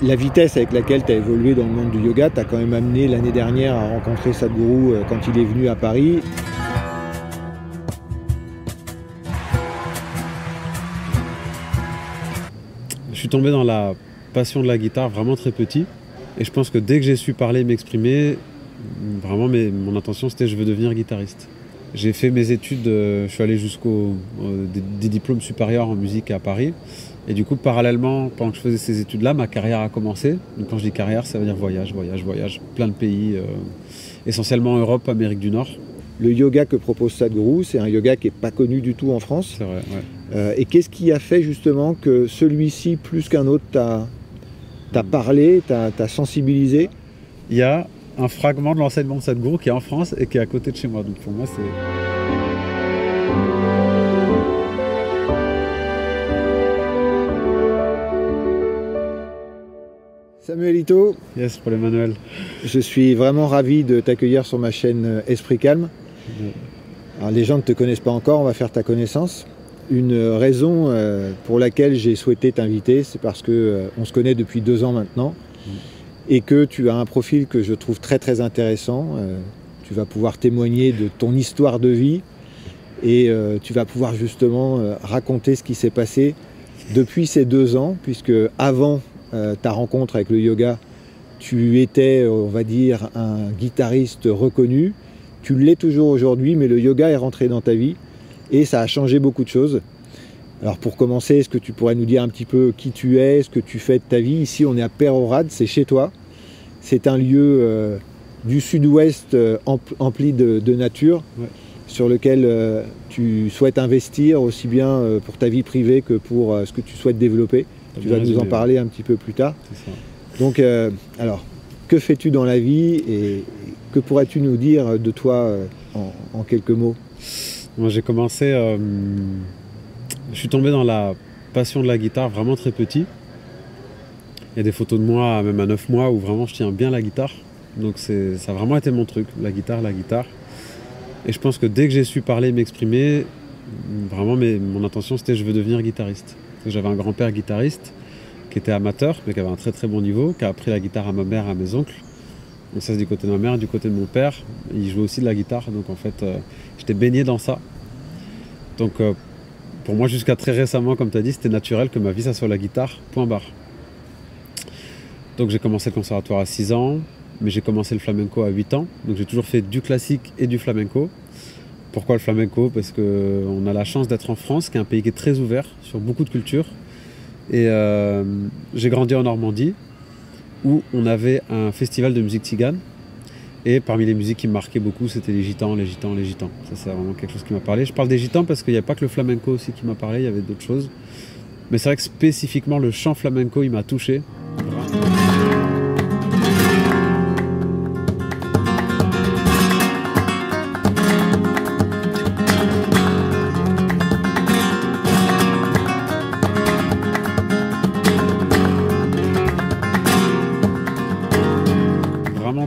La vitesse avec laquelle tu as évolué dans le monde du yoga t'a quand même amené l'année dernière à rencontrer Sadhguru quand il est venu à Paris. Je suis tombé dans la passion de la guitare vraiment très petit. Et je pense que dès que j'ai su parler, m'exprimer, vraiment mon intention c'était je veux devenir guitariste. J'ai fait mes études, je suis allé jusqu'au des diplômes supérieurs en musique à Paris. Et du coup, parallèlement, pendant que je faisais ces études-là, ma carrière a commencé. Donc quand je dis carrière, ça veut dire voyage, plein de pays, essentiellement Europe, Amérique du Nord. Le yoga que propose Sadhguru, c'est un yoga qui n'est pas connu du tout en France. C'est vrai, ouais. Et qu'est-ce qui a fait justement que celui-ci, plus qu'un autre, t'a parlé, t'a sensibilisé? Il y a un fragment de l'enseignement de Sadhguru qui est en France et qui est à côté de chez moi. Donc pour moi, c'est... Samuelito, Yes, pour l'Emmanuel. je suis vraiment ravi de t'accueillir sur ma chaîne Esprit Calme. Alors, les gens ne te connaissent pas encore, on va faire ta connaissance. Une raison pour laquelle j'ai souhaité t'inviter, c'est parce qu'on se connaît depuis 2 ans maintenant et que tu as un profil que je trouve très très intéressant. Tu vas pouvoir témoigner de ton histoire de vie et tu vas pouvoir justement raconter ce qui s'est passé depuis ces 2 ans, puisque avant ta rencontre avec le yoga, tu étais, on va dire, un guitariste reconnu. Tu l'es toujours aujourd'hui, mais le yoga est rentré dans ta vie et ça a changé beaucoup de choses. Alors pour commencer, est-ce que tu pourrais nous dire un petit peu qui tu es, ce que tu fais de ta vie? Ici, on est à Peyrehorade, c'est chez toi. C'est un lieu du sud-ouest empli de nature, ouais, sur lequel tu souhaites investir aussi bien pour ta vie privée que pour ce que tu souhaites développer. Tu vas nous en parler un petit peu plus tard. Donc, alors, que fais-tu dans la vie et que pourrais-tu nous dire de toi en quelques mots? Moi, j'ai commencé... je suis tombé dans la passion de la guitare vraiment très petit. Il y a des photos de moi, même à 9 mois, où vraiment je tiens bien la guitare. Donc ça a vraiment été mon truc, la guitare. Et je pense que dès que j'ai su parler, m'exprimer, vraiment mon intention c'était je veux devenir guitariste. J'avais un grand-père guitariste qui était amateur, mais qui avait un très très bon niveau, qui a appris la guitare à ma mère et à mes oncles. Donc ça c'est du côté de ma mère, du côté de mon père. Il jouait aussi de la guitare, donc en fait j'étais baigné dans ça. Donc pour moi jusqu'à très récemment, comme tu as dit, c'était naturel que ma vie ça soit la guitare, point barre. Donc j'ai commencé le conservatoire à 6 ans, mais j'ai commencé le flamenco à 8 ans. Donc j'ai toujours fait du classique et du flamenco. Pourquoi le flamenco? Parce qu'on a la chance d'être en France, qui est un pays qui est très ouvert sur beaucoup de cultures. Et j'ai grandi en Normandie, où on avait un festival de musique tzigane. Et parmi les musiques qui me marquaient beaucoup, c'était les gitans. Ça, c'est vraiment quelque chose qui m'a parlé. Je parle des gitans parce qu'il n'y a pas que le flamenco aussi qui m'a parlé, il y avait d'autres choses. Mais c'est vrai que spécifiquement, le chant flamenco, il m'a touché.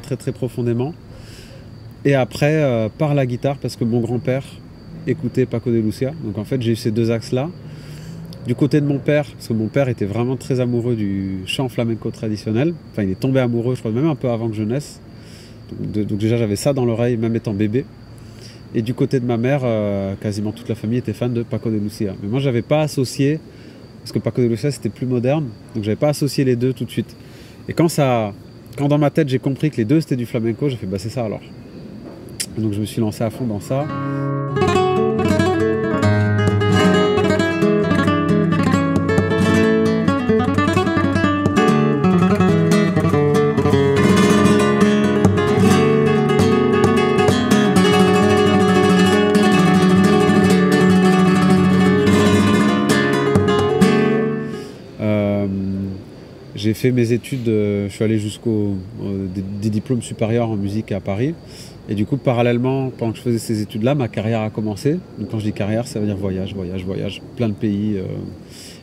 Très très profondément. Et après par la guitare, parce que mon grand-père écoutait Paco de Lucia. Donc en fait j'ai eu ces 2 axes là. Du côté de mon père, parce que mon père était vraiment très amoureux du chant flamenco traditionnel. Enfin il est tombé amoureux, je crois même un peu avant que je naisse. Donc déjà j'avais ça dans l'oreille même étant bébé. Et du côté de ma mère, quasiment toute la famille était fan de Paco de Lucia. Mais moi j'avais pas associé, parce que Paco de Lucia c'était plus moderne, donc j'avais pas associé les deux tout de suite. Et quand dans ma tête j'ai compris que les deux c'était du flamenco, j'ai fait bah c'est ça alors. Donc je me suis lancé à fond dans ça. J'ai fait mes études, je suis allé jusqu'au des diplômes supérieurs en musique à Paris. Et du coup, parallèlement, pendant que je faisais ces études-là, ma carrière a commencé. Donc quand je dis carrière, ça veut dire voyage, plein de pays,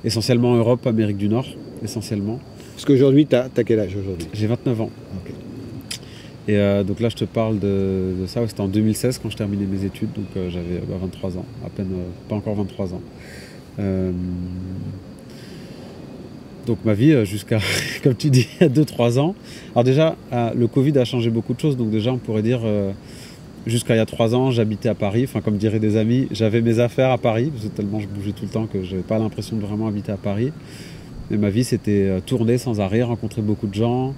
essentiellement Europe, Amérique du Nord, essentiellement. Parce qu'aujourd'hui, t'as quel âge aujourd'hui? J'ai 29 ans. Okay. Et donc là, je te parle de ça, c'était en 2016 quand je terminais mes études, donc j'avais 23 ans, à peine, pas encore 23 ans. Donc ma vie jusqu'à, comme tu dis, il y a 2-3 ans. Alors déjà, le Covid a changé beaucoup de choses. Donc déjà, on pourrait dire, jusqu'à il y a 3 ans, j'habitais à Paris. Enfin, comme diraient des amis, j'avais mes affaires à Paris. Parce que tellement je bougeais tout le temps que je n'avais pas l'impression de vraiment habiter à Paris. Mais ma vie, c'était tourner sans arrêt, rencontrer beaucoup de gens.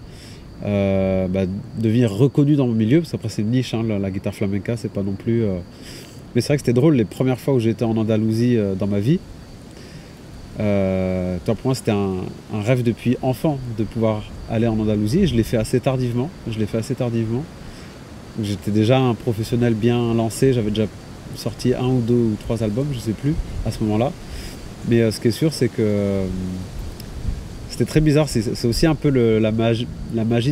Devenir reconnu dans mon milieu. Parce qu'après, c'est une niche, hein, la guitare flamenca, c'est pas non plus... Mais c'est vrai que c'était drôle, les premières fois où j'étais en Andalousie dans ma vie, pour moi c'était un rêve depuis enfant de pouvoir aller en Andalousie. Je l'ai fait assez tardivement. J'étais déjà un professionnel bien lancé, j'avais déjà sorti 1 ou 2 ou 3 albums, je sais plus, à ce moment-là. Mais ce qui est sûr, c'est que c'était très bizarre. C'est aussi un peu la magie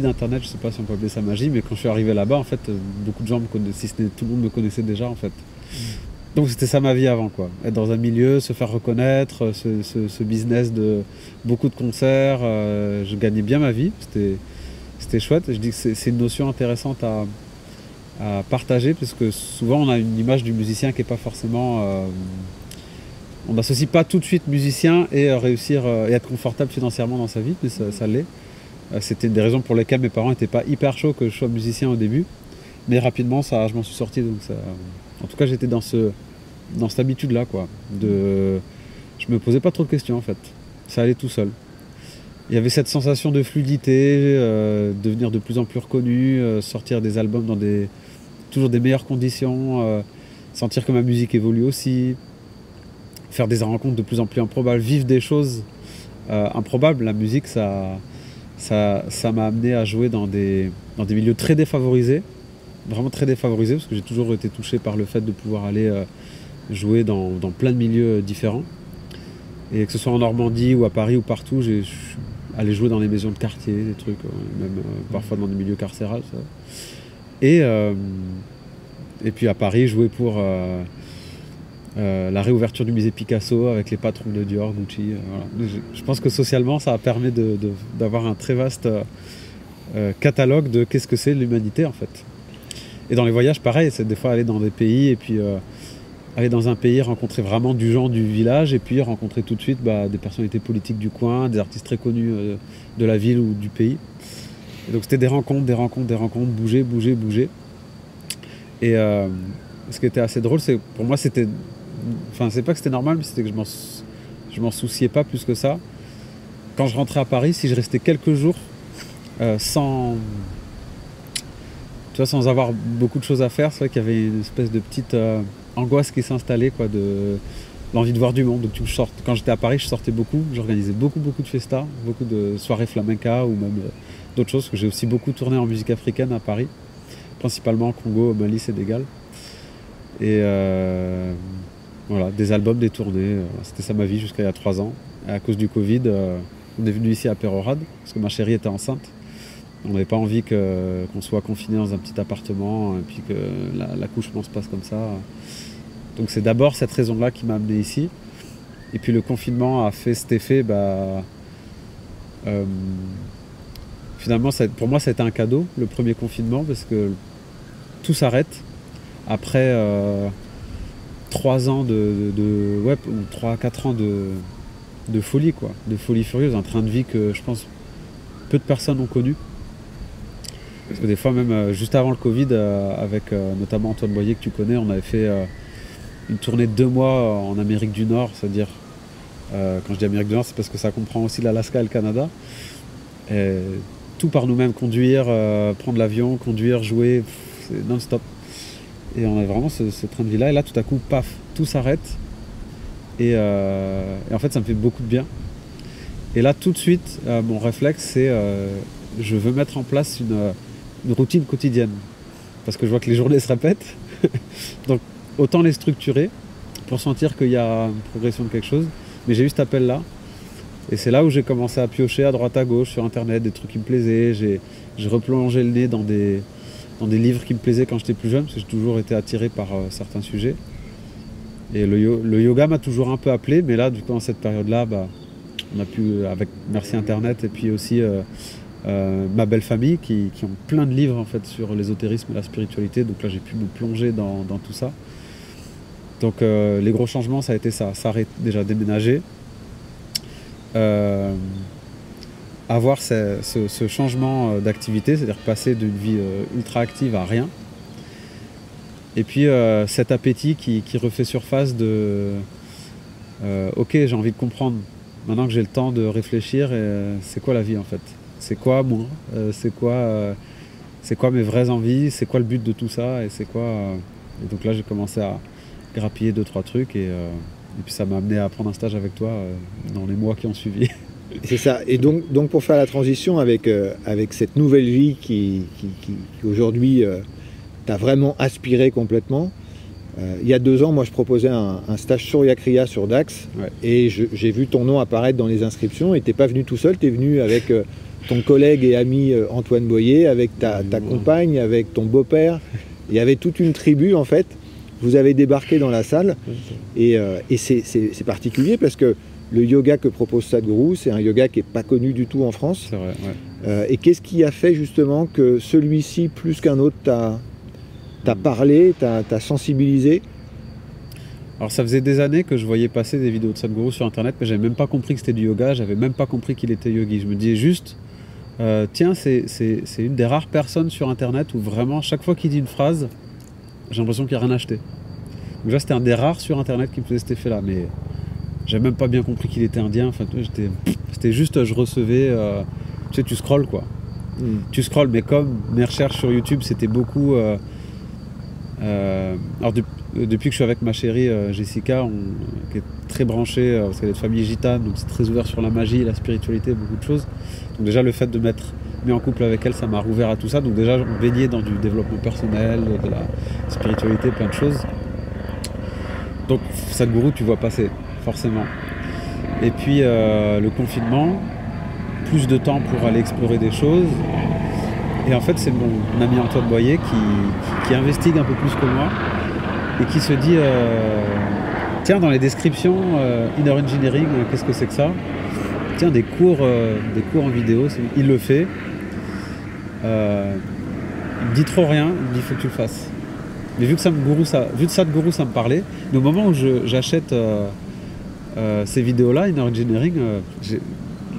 d'Internet, je sais pas si on peut appeler ça magie, mais quand je suis arrivé là-bas, en fait, beaucoup de gens me connaissaient, si ce n'est tout le monde me connaissait déjà, en fait. Donc c'était ça ma vie avant, quoi. Être dans un milieu, se faire reconnaître, ce business de beaucoup de concerts, je gagnais bien ma vie, c'était chouette. Je dis que c'est une notion intéressante à partager, parce que souvent on a une image du musicien qui n'est pas forcément... on n'associe pas tout de suite musicien et réussir et être confortable financièrement dans sa vie, mais ça l'est. C'était une des raisons pour lesquelles mes parents n'étaient pas hyper chauds que je sois musicien au début, mais rapidement je m'en suis sorti, donc ça... En tout cas, j'étais dans cette habitude-là, quoi. Je me posais pas trop de questions, en fait. Ça allait tout seul. Il y avait cette sensation de fluidité, devenir de plus en plus reconnu, sortir des albums dans toujours des meilleures conditions, sentir que ma musique évolue aussi, faire des rencontres de plus en plus improbables, vivre des choses improbables. La musique, ça m'a amené à jouer dans des milieux très défavorisés. Vraiment très défavorisé, parce que j'ai toujours été touché par le fait de pouvoir aller jouer dans plein de milieux différents. Et que ce soit en Normandie ou à Paris ou partout, je suis allé jouer dans les maisons de quartier, des trucs, même parfois dans des milieux carcérales. Ça. Et puis à Paris, jouer pour la réouverture du musée Picasso avec les patrons de Dior, Gucci. Voilà. Je pense que socialement, ça a permis d'avoir un très vaste catalogue de qu'est-ce que c'est l'humanité, en fait. Et dans les voyages, pareil, c'est des fois aller dans des pays et puis aller dans un pays, rencontrer vraiment du gens du village et puis rencontrer tout de suite des personnalités politiques du coin, des artistes très connus de la ville ou du pays. Et donc c'était des rencontres, bouger. Et ce qui était assez drôle, c'est pour moi c'était... Enfin, c'est pas que c'était normal, mais c'était que je m'en souciais pas plus que ça. Quand je rentrais à Paris, si je restais quelques jours sans avoir beaucoup de choses à faire, c'est vrai qu'il y avait une espèce de petite angoisse qui s'installait, quoi, de l'envie de voir du monde. Donc quand j'étais à Paris, je sortais beaucoup, j'organisais beaucoup de festas, beaucoup de soirées flamenca ou même d'autres choses, parce que j'ai aussi beaucoup tourné en musique africaine à Paris, principalement au Congo, au Mali, Sénégal. Et voilà, des albums, des tournées, c'était ça ma vie jusqu'à il y a 3 ans. Et à cause du Covid, on est venu ici à Pérorade, parce que ma chérie était enceinte. On n'avait pas envie qu'on soit confiné dans un petit appartement et puis que l'accouchement se passe comme ça. Donc c'est d'abord cette raison-là qui m'a amené ici. Et puis le confinement a fait cet effet. Finalement, pour moi, ça a été un cadeau, le premier confinement, parce que tout s'arrête. Après 3 ans ou 3-4 ans de folie, quoi. De folie furieuse, un train de vie que je pense peu de personnes ont connu. Parce que des fois, même juste avant le Covid, avec notamment Antoine Boyer que tu connais, on avait fait une tournée de 2 mois en Amérique du Nord, c'est-à-dire, quand je dis Amérique du Nord, c'est parce que ça comprend aussi l'Alaska et le Canada. Et tout par nous-mêmes, conduire, prendre l'avion, conduire, jouer, c'est non-stop. Et on a vraiment ce train de vie-là, et là, tout à coup, paf, tout s'arrête. Et en fait, ça me fait beaucoup de bien. Et là, tout de suite, mon réflexe, c'est je veux mettre en place une routine quotidienne, parce que je vois que les journées se répètent, donc autant les structurer pour sentir qu'il y a une progression de quelque chose. Mais j'ai eu cet appel là, et c'est là où j'ai commencé à piocher à droite à gauche sur internet des trucs qui me plaisaient. J'ai replongé le nez dans des livres qui me plaisaient quand j'étais plus jeune, parce que j'ai toujours été attiré par certains sujets, et le yoga m'a toujours un peu appelé. Mais là, du coup, dans cette période là, on a pu, avec merci internet, et puis aussi ma belle famille qui ont plein de livres en fait sur l'ésotérisme et la spiritualité, donc là j'ai pu me plonger dans tout ça. Donc les gros changements, ça a été ça, déjà déménager, avoir ce changement d'activité, c'est-à-dire passer d'une vie ultra active à rien. Et puis cet appétit qui refait surface de ok, j'ai envie de comprendre, maintenant que j'ai le temps de réfléchir, c'est quoi la vie en fait? C'est quoi moi? C'est quoi mes vraies envies? C'est quoi le but de tout ça? Et c'est quoi Et donc là j'ai commencé à grappiller 2-3 trucs et puis ça m'a amené à prendre un stage avec toi dans les mois qui ont suivi. C'est ça. Et donc pour faire la transition avec cette nouvelle vie qui aujourd'hui t'a vraiment aspiré complètement, il y a 2 ans, moi je proposais un stage Surya Kriya sur Dax, ouais. Et j'ai vu ton nom apparaître dans les inscriptions et t'es pas venu tout seul, t'es venu avec ton collègue et ami Antoine Boyer, avec ta compagne, avec ton beau-père. Il y avait toute une tribu en fait. Vous avez débarqué dans la salle et c'est particulier parce que le yoga que propose Sadhguru, c'est un yoga qui n'est pas connu du tout en France. C'est vrai, ouais. Et qu'est-ce qui a fait justement que celui-ci, plus qu'un autre, t'a parlé, t'a sensibilisé? Alors ça faisait des années que je voyais passer des vidéos de Sadhguru sur internet, mais j'avais même pas compris que c'était du yoga, j'avais même pas compris qu'il était yogi. Je me disais juste, tiens, c'est une des rares personnes sur internet où vraiment, chaque fois qu'il dit une phrase, j'ai l'impression qu'il n'y a rien acheté. Donc là, c'était un des rares sur internet qui me faisait cet effet-là, mais j'avais même pas bien compris qu'il était indien. Enfin, c'était juste, je recevais, tu sais, tu scrolles quoi. Tu scrolles, mais comme mes recherches sur YouTube, c'était beaucoup. Alors depuis que je suis avec ma chérie Jessica, qui est très branchée, parce qu'elle est de famille gitane, donc c'est très ouvert sur la magie, la spiritualité, beaucoup de choses. Donc déjà le fait de m'être mis en couple avec elle, ça m'a rouvert à tout ça. Donc déjà on baignait dans du développement personnel, de la spiritualité, plein de choses. Donc Sadhguru, tu vois passer, forcément. Et puis le confinement, plus de temps pour aller explorer des choses. Et en fait, c'est mon ami Antoine Boyer qui investigue un peu plus que moi et qui se dit tiens, dans les descriptions, Inner Engineering, qu'est-ce que c'est que ça? Tiens, des cours en vidéo, il le fait. Il me dit trop rien, il me dit il faut que tu le fasses. Mais vu que Sadhguru, ça me parlait, mais au moment où j'achète ces vidéos-là, Inner Engineering, j'ai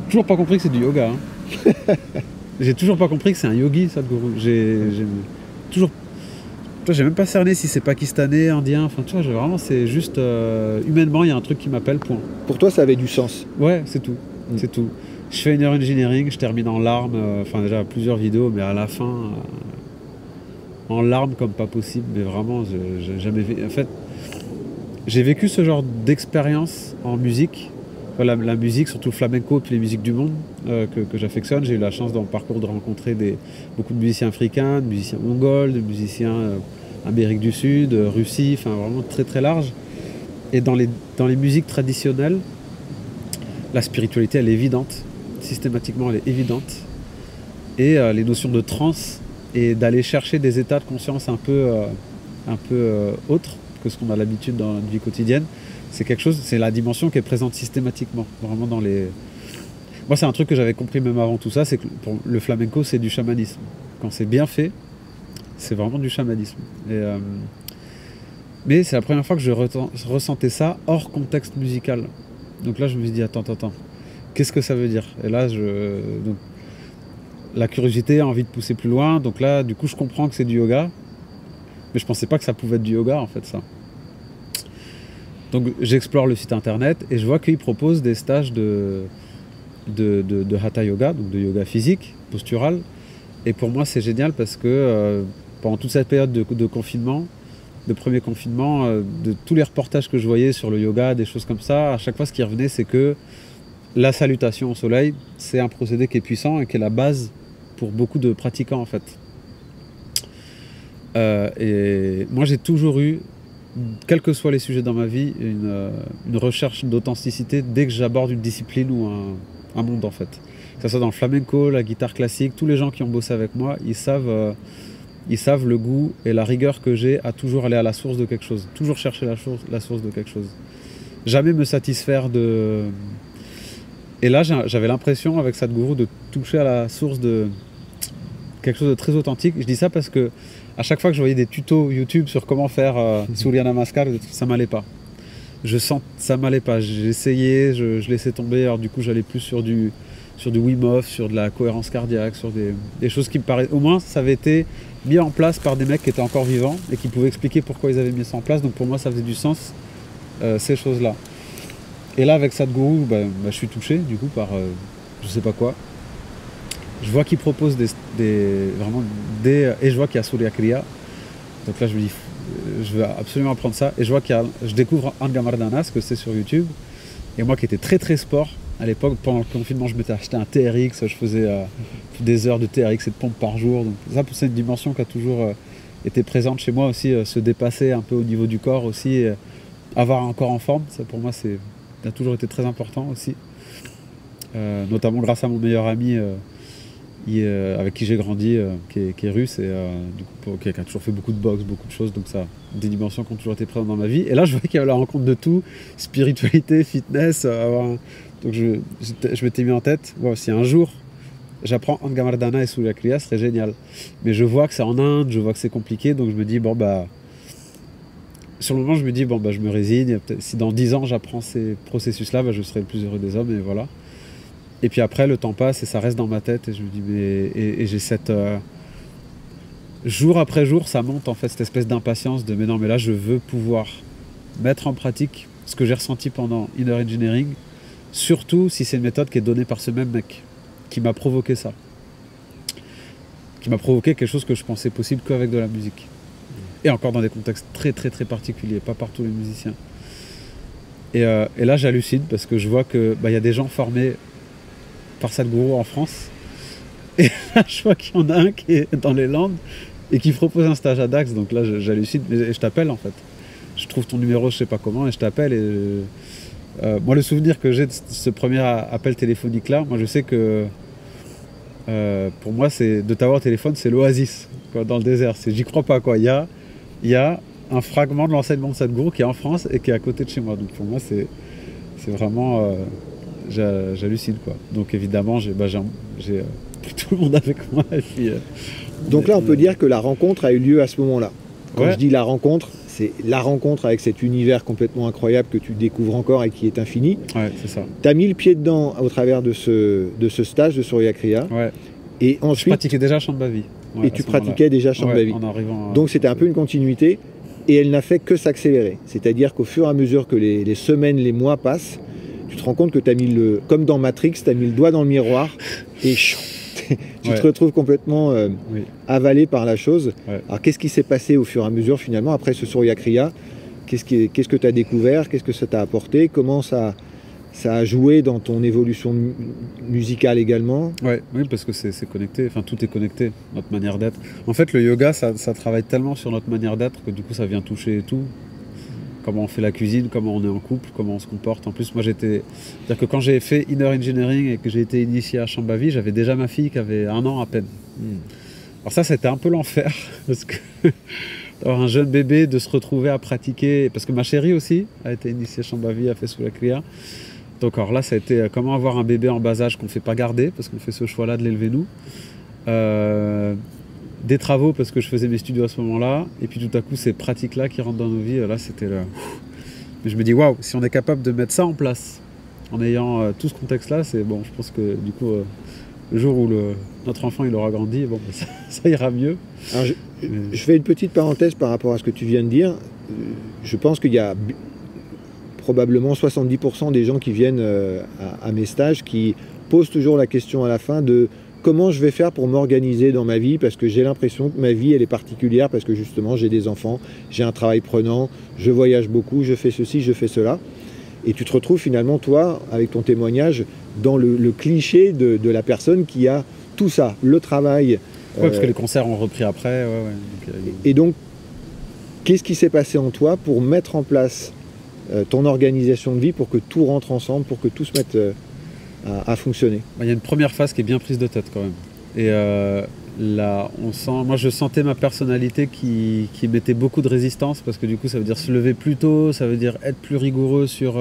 toujours pas compris que c'est du yoga. Hein. J'ai toujours pas compris que c'est un yogi, Sadhguru. J'ai même pas cerné si c'est pakistanais, indien, enfin tu vois, vraiment c'est juste humainement il y a un truc qui m'appelle, point. Pour toi ça avait du sens? Ouais, c'est tout, c'est tout. Je fais Inner Engineering, je termine en larmes, enfin déjà plusieurs vidéos, mais à la fin en larmes comme pas possible, mais vraiment j'ai jamais vécu. En fait, j'ai vécu ce genre d'expérience en musique. La musique, surtout le flamenco et puis les musiques du monde que j'affectionne. J'ai eu la chance dans mon parcours de rencontrer beaucoup de musiciens africains, de musiciens mongols, de musiciens Amérique du Sud, Russie, enfin vraiment très très large. Et dans les musiques traditionnelles, la spiritualité elle est évidente, systématiquement elle est évidente. Et les notions de transe et d'aller chercher des états de conscience un peu autres que ce qu'on a l'habitude dans notre vie quotidienne. C'est quelque chose, c'est la dimension qui est présente systématiquement, vraiment dans les... Moi, c'est un truc que j'avais compris même avant tout ça, c'est que pour le flamenco, c'est du chamanisme. Quand c'est bien fait, c'est vraiment du chamanisme. Mais c'est la première fois que je ressentais ça hors contexte musical. Donc là, je me suis dit, attends, qu'est-ce que ça veut dire? Et là, donc, la curiosité a envie de pousser plus loin. Donc là, du coup, je comprends que c'est du yoga. Mais je pensais pas que ça pouvait être du yoga, en fait, ça. Donc j'explore le site internet et je vois qu'ils proposent des stages de Hatha Yoga, donc de yoga physique, postural. Et pour moi c'est génial parce que pendant toute cette période de confinement, de premier confinement, de tous les reportages que je voyais sur le yoga, des choses comme ça, à chaque fois ce qui revenait c'est que la salutation au soleil, c'est un procédé qui est puissant et qui est la base pour beaucoup de pratiquants en fait. Et moi j'ai toujours eu, quels que soient les sujets dans ma vie, une recherche d'authenticité dès que j'aborde une discipline ou un monde en fait. Que ce soit dans le flamenco, la guitare classique, tous les gens qui ont bossé avec moi, ils savent le goût et la rigueur que j'ai à toujours aller à la source de quelque chose, toujours chercher la source de quelque chose. Jamais me satisfaire de... Et là j'avais l'impression avec Sadhguru de toucher à la source de quelque chose de très authentique. Je dis ça parce que à chaque fois que je voyais des tutos YouTube sur comment faire Surya Namaskar, ça m'allait pas. Ça m'allait pas. J'essayais, je laissais tomber. Alors du coup, j'allais plus sur sur du Wim Hof, sur de la cohérence cardiaque, sur des choses qui me paraissent... Au moins, ça avait été mis en place par des mecs qui étaient encore vivants et qui pouvaient expliquer pourquoi ils avaient mis ça en place. Donc pour moi, ça faisait du sens, ces choses-là. Et là, avec Sadhguru, je suis touché, du coup, par je sais pas quoi. Je vois qu'il propose et je vois qu'il y a Surya Kriya. Donc là, je me dis, je vais absolument apprendre ça. Et je vois je découvre Angamardana, ce que c'est sur YouTube. Et moi qui étais très très sport, à l'époque, pendant le confinement, je m'étais acheté un TRX, je faisais des heures de TRX et de pompe par jour. Donc ça, c'est une dimension qui a toujours été présente chez moi aussi, se dépasser un peu au niveau du corps aussi, avoir un corps en forme, ça pour moi, ça a toujours été très important aussi. Notamment grâce à mon meilleur ami avec qui j'ai grandi, qui est russe et du coup, qui a toujours fait beaucoup de boxe, beaucoup de choses, donc ça, des dimensions qui ont toujours été présentes dans ma vie. Et là, je voyais qu'il y avait la rencontre de tout, spiritualité, fitness. Donc je m'étais mis en tête, si un jour j'apprends Angamardana et Surya Kriya, ce serait génial. Mais je vois que c'est en Inde, je vois que c'est compliqué, donc je me dis, sur le moment, je me dis, je me résigne. Si dans 10 ans, j'apprends ces processus-là, je serai le plus heureux des hommes, et voilà. Et puis après, le temps passe et ça reste dans ma tête, et je me dis, et j'ai cette... jour après jour, ça monte, en fait, cette espèce d'impatience de, mais non, mais là, je veux pouvoir mettre en pratique ce que j'ai ressenti pendant Inner Engineering, surtout si c'est une méthode qui est donnée par ce même mec, qui m'a provoqué ça. Qui m'a provoqué quelque chose que je pensais possible qu'avec de la musique. Et encore dans des contextes très très très particuliers, pas par tous les musiciens. Et là j'hallucine parce que je vois que y a des gens formés par Sadhguru en France. Et là je vois qu'il y en a un qui est dans les Landes et qui propose un stage à Dax. Donc là j'hallucine et je t'appelle en fait. Je trouve ton numéro, je sais pas comment, et je t'appelle. Moi le souvenir que j'ai de ce premier appel téléphonique là, moi je sais que pour moi c'est de t'avoir au téléphone, c'est l'oasis dans le désert. J'y crois pas quoi. Il y a un fragment de l'enseignement de Sadhguru qui est en France et qui est à côté de chez moi. Donc pour moi c'est vraiment j'hallucine quoi. Donc évidemment j'ai pris tout le monde avec moi. Et puis, donc là on peut dire que la rencontre a eu lieu à ce moment-là. Quand je dis la rencontre, c'est la rencontre avec cet univers complètement incroyable que tu découvres encore et qui est infini. Ouais, c'est ça. Tu as mis le pied dedans au travers de ce stage de Surya Kriya. Ouais. Et ensuite, je pratiquais déjà Shambhavi. Ouais, et tu pratiquais déjà Shambhavi. En arrivant donc c'était un peu une continuité et elle n'a fait que s'accélérer. C'est-à-dire qu'au fur et à mesure que les semaines, les mois passent, tu te rends compte que tu as mis comme dans Matrix, tu as mis le doigt dans le miroir et tu te retrouves complètement avalé par la chose. Ouais. Alors qu'est-ce qui s'est passé au fur et à mesure finalement après ce Surya Kriya? Qu'est-ce que tu as découvert? Qu'est-ce que ça t'a apporté? Comment ça a joué dans ton évolution musicale également? Oui, parce que c'est connecté, enfin tout est connecté, notre manière d'être. En fait le yoga ça travaille tellement sur notre manière d'être que du coup ça vient toucher tout. Comment on fait la cuisine, comment on est en couple, comment on se comporte. En plus, moi, c'est-à-dire que quand j'ai fait Inner Engineering et que j'ai été initié à Shambhavi, j'avais déjà ma fille qui avait 1 an à peine. Alors ça, c'était un peu l'enfer, parce que d'avoir un jeune bébé, de se retrouver à pratiquer, parce que ma chérie aussi a été initiée à Shambhavi, a fait Surya Kriya. Donc alors là, ça a été comment avoir un bébé en bas âge qu'on ne fait pas garder, parce qu'on fait ce choix-là de l'élever nous. Des travaux parce que je faisais mes studios à ce moment-là, et puis tout à coup ces pratiques-là qui rentrent dans nos vies, là c'était là. Mais je me dis waouh, si on est capable de mettre ça en place en ayant tout ce contexte-là, c'est bon. Je pense que du coup le jour où notre enfant il aura grandi, bon, ça ira mieux. Alors, je fais une petite parenthèse par rapport à ce que tu viens de dire. Je pense qu'il y a probablement 70% des gens qui viennent à mes stages qui posent toujours la question à la fin de comment je vais faire pour m'organiser dans ma vie, parce que j'ai l'impression que ma vie elle est particulière parce que justement j'ai des enfants, j'ai un travail prenant, je voyage beaucoup, je fais ceci, je fais cela. Et tu te retrouves finalement toi, avec ton témoignage, dans le cliché de la personne qui a tout ça, le travail. Parce que les concerts ont repris après. Et donc, qu'est-ce qui s'est passé en toi pour mettre en place ton organisation de vie pour que tout rentre ensemble, pour que tout se mette à fonctionner? Il y a une première phase qui est bien prise de tête quand même. Et là, moi je sentais ma personnalité qui mettait beaucoup de résistance, parce que du coup ça veut dire se lever plus tôt, ça veut dire être plus rigoureux sur...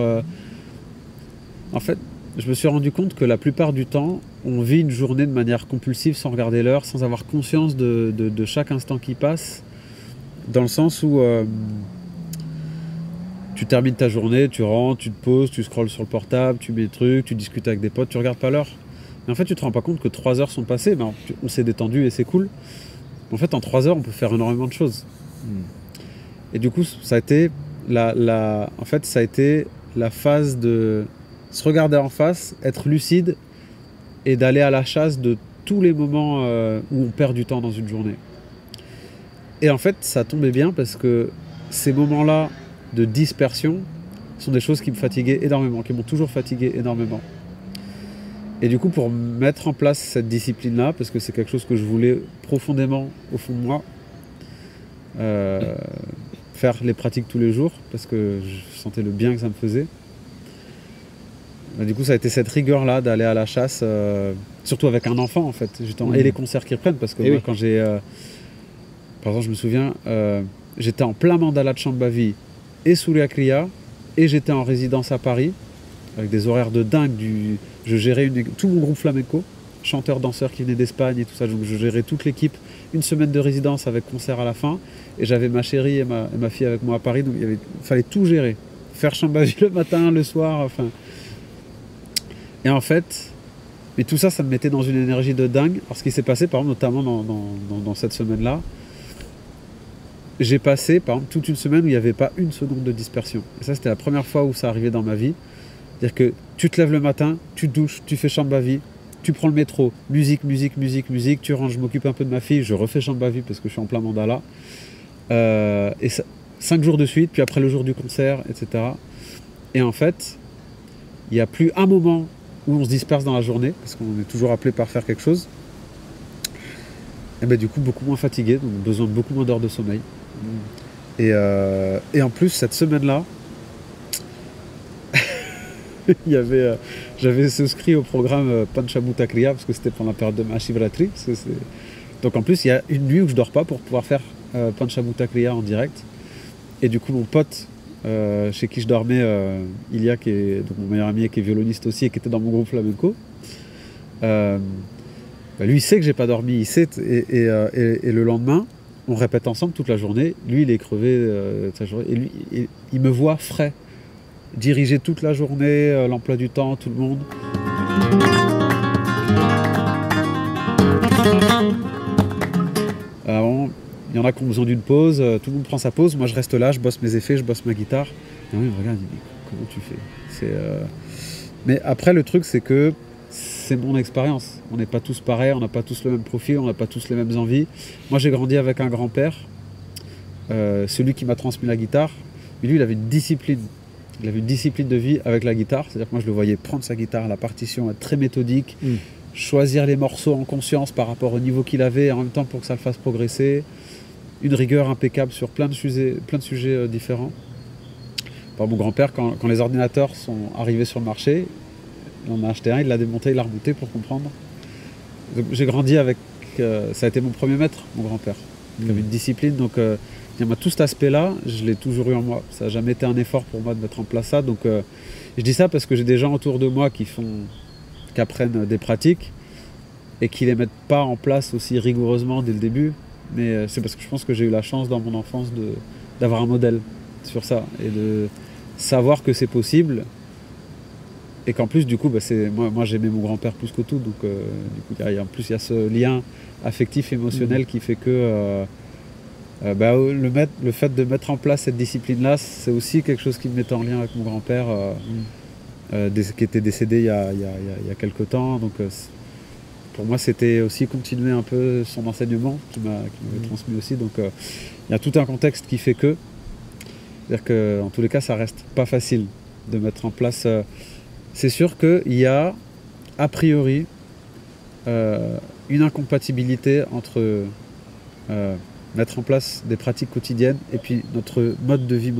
En fait, je me suis rendu compte que la plupart du temps, on vit une journée de manière compulsive sans regarder l'heure, sans avoir conscience de chaque instant qui passe, dans le sens où tu termines ta journée, tu rentres, tu te poses, tu scrolles sur le portable, tu mets des trucs, tu discutes avec des potes, tu regardes pas l'heure. Et en fait, tu te rends pas compte que 3 heures sont passées, ben, on s'est détendu et c'est cool. En fait, en 3 heures, on peut faire énormément de choses. Et du coup, ça a été en fait, ça a été la phase de se regarder en face, être lucide et d'aller à la chasse de tous les moments où on perd du temps dans une journée. Et en fait, ça tombait bien parce que ces moments-là de dispersion sont des choses qui me fatiguaient énormément, qui m'ont toujours fatigué énormément. Et du coup, pour mettre en place cette discipline-là, parce que c'est quelque chose que je voulais profondément au fond de moi, faire les pratiques tous les jours, parce que je sentais le bien que ça me faisait. Du coup, ça a été cette rigueur-là d'aller à la chasse, surtout avec un enfant en fait, justement, et les concerts qui reprennent, parce que moi, quand j'ai... par exemple, je me souviens, j'étais en plein mandala de Shambhavi et Surya Kriya, et j'étais en résidence à Paris, avec des horaires de dingue. Je gérais tout mon groupe flamenco, chanteurs, danseurs qui venaient d'Espagne et tout ça, donc je gérais toute l'équipe, une semaine de résidence avec concert à la fin, et j'avais ma chérie et ma fille avec moi à Paris, donc il fallait tout gérer, faire Shambhavi le matin, le soir, enfin... Et en fait, mais tout ça, ça me mettait dans une énergie de dingue. Alors ce qui s'est passé, par exemple, notamment dans cette semaine-là, j'ai passé, par exemple, toute une semaine où il n'y avait pas une seconde de dispersion. Et ça, c'était la première fois où ça arrivait dans ma vie. C'est-à-dire que tu te lèves le matin, tu te douches, tu fais Shambhavi, tu prends le métro, musique, tu rentres, je m'occupe un peu de ma fille, je refais Shambhavi parce que je suis en plein mandala. Et 5 jours de suite, puis après le jour du concert, etc. Et en fait, il n'y a plus un moment où on se disperse dans la journée, parce qu'on est toujours appelé par faire quelque chose. Et ben, du coup, beaucoup moins fatigué, donc besoin de beaucoup moins d'heures de sommeil. Et en plus, cette semaine-là, j'avais souscrit au programme Panchabhuta Kriya, parce que c'était pendant la période de Mahashivratri. Donc en plus, il y a une nuit où je ne dors pas pour pouvoir faire Panchabhuta Kriya en direct. Et du coup, mon pote, chez qui je dormais, Ilia, qui est donc mon meilleur ami et qui est violoniste aussi et qui était dans mon groupe flamenco, lui il sait que j'ai pas dormi, il sait, et le lendemain on répète ensemble toute la journée. Lui il est crevé de sa journée, et lui il me voit frais, diriger toute la journée, l'emploi du temps, tout le monde. Il y en a qui ont besoin d'une pause, tout le monde prend sa pause, moi je reste là, je bosse mes effets, je bosse ma guitare. Et oui, il me regarde, il me dit, comment tu fais? Mais après le truc c'est que c'est mon expérience. On n'est pas tous pareils, on n'a pas tous le même profil, on n'a pas tous les mêmes envies. Moi j'ai grandi avec un grand-père, celui qui m'a transmis la guitare, mais lui il avait une discipline. Il avait une discipline de vie avec la guitare, c'est-à-dire que moi je le voyais prendre sa guitare, la partition, être très méthodique, choisir les morceaux en conscience par rapport au niveau qu'il avait, et en même temps pour que ça le fasse progresser. Une rigueur impeccable sur plein de sujets différents. Par mon grand-père, quand les ordinateurs sont arrivés sur le marché, il en a acheté un, il l'a démonté, il l'a remonté pour comprendre. J'ai grandi avec... ça a été mon premier maître, mon grand-père. Il avait une discipline, donc tout cet aspect-là, je l'ai toujours eu en moi. Ça n'a jamais été un effort pour moi de mettre en place ça. Donc je dis ça parce que j'ai des gens autour de moi qui apprennent des pratiques et qui ne les mettent pas en place aussi rigoureusement dès le début. Mais c'est parce que je pense que j'ai eu la chance dans mon enfance d'avoir un modèle sur ça et de savoir que c'est possible, et qu'en plus du coup moi j'aimais mon grand-père plus que tout, donc du coup en plus il y a ce lien affectif émotionnel qui fait que le fait de mettre en place cette discipline là, c'est aussi quelque chose qui me mettait en lien avec mon grand-père qui était décédé il y a quelques temps, donc pour moi, c'était aussi continuer un peu son enseignement qui m'avait transmis aussi. Donc, il y a tout un contexte qui fait que... C'est-à-dire qu'en tous les cas, ça reste pas facile de mettre en place... c'est sûr qu'il y a, a priori, une incompatibilité entre mettre en place des pratiques quotidiennes et puis notre mode de vie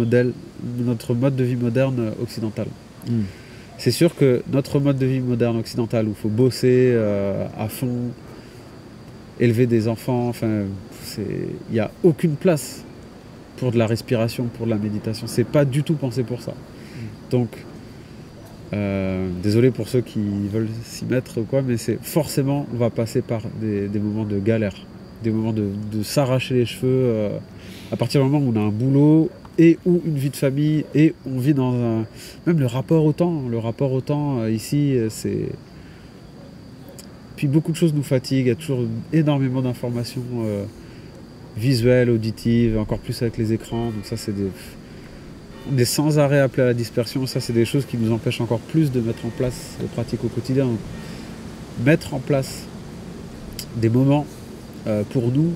moderne occidental. C'est sûr que notre mode de vie moderne occidental, où il faut bosser à fond, élever des enfants, il n'y a aucune place pour de la respiration, pour de la méditation. C'est pas du tout pensé pour ça. Donc, désolé pour ceux qui veulent s'y mettre ou quoi, mais forcément, on va passer par des moments de galère, des moments de s'arracher les cheveux. À partir du moment où on a un boulot et ou une vie de famille, et on vit dans même le rapport au temps. Le rapport au temps, ici, Puis beaucoup de choses nous fatiguent, il y a toujours énormément d'informations visuelles, auditives, encore plus avec les écrans. Donc ça, on est sans arrêt appelé à la dispersion. Ça, c'est des choses qui nous empêchent encore plus de mettre en place les pratiques au quotidien. Donc, mettre en place des moments pour nous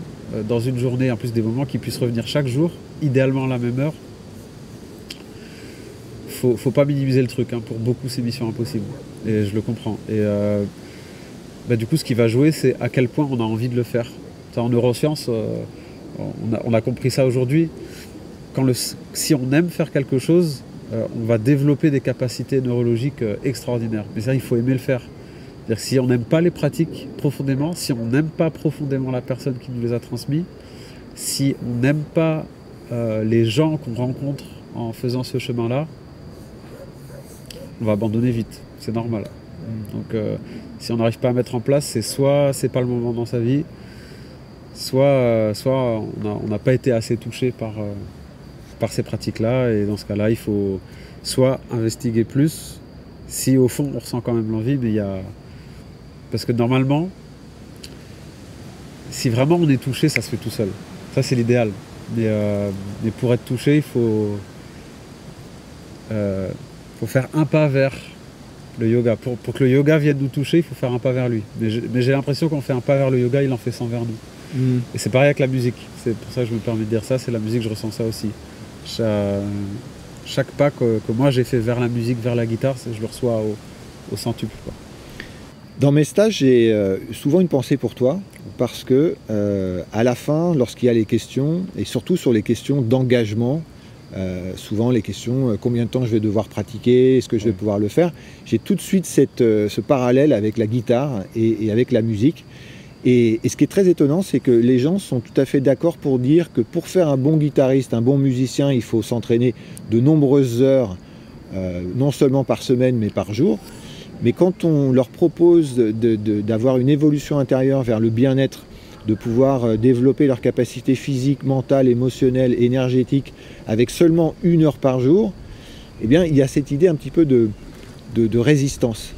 dans une journée, en plus des moments qui puissent revenir chaque jour, idéalement à la même heure. Faut pas minimiser le truc, hein. Pour beaucoup c'est mission impossible et je le comprends. Et du coup ce qui va jouer, c'est à quel point on a envie de le faire. En neurosciences, on a compris ça aujourd'hui. Si on aime faire quelque chose, on va développer des capacités neurologiques extraordinaires. Mais ça, il faut aimer le faire. C'est-à-dire que si on n'aime pas les pratiques profondément, si on n'aime pas profondément la personne qui nous les a transmis, si on n'aime pas les gens qu'on rencontre en faisant ce chemin-là, on va abandonner vite, c'est normal. Donc si on n'arrive pas à mettre en place, c'est soit c'est pas le moment dans sa vie, soit on n'a pas été assez touché par ces pratiques-là, et dans ce cas-là, il faut soit investiguer plus, si au fond on ressent quand même l'envie, mais parce que normalement, si vraiment on est touché, ça se fait tout seul. Ça c'est l'idéal. Mais pour être touché, il faut faire un pas vers le yoga. Pour que le yoga vienne nous toucher, il faut faire un pas vers lui. Mais j'ai l'impression qu'on fait un pas vers le yoga, il en fait 100 vers nous. Et c'est pareil avec la musique. C'est pour ça que je me permets de dire ça, c'est la musique, je ressens ça aussi. Chaque pas que moi j'ai fait vers la musique, vers la guitare, je le reçois au centuple, quoi. Dans mes stages, j'ai souvent une pensée pour toi, parce que à la fin, lorsqu'il y a les questions, et surtout sur les questions d'engagement, souvent les questions combien de temps je vais devoir pratiquer, est-ce que je vais pouvoir le faire, j'ai tout de suite ce parallèle avec la guitare et avec la musique. Et ce qui est très étonnant, c'est que les gens sont tout à fait d'accord pour dire que pour faire un bon guitariste, un bon musicien, il faut s'entraîner de nombreuses heures, non seulement par semaine, mais par jour. Mais quand on leur propose d'avoir une évolution intérieure vers le bien-être, de pouvoir développer leur capacité physique, mentale, émotionnelle, énergétique, avec seulement 1 heure par jour, eh bien, il y a cette idée un petit peu de résistance.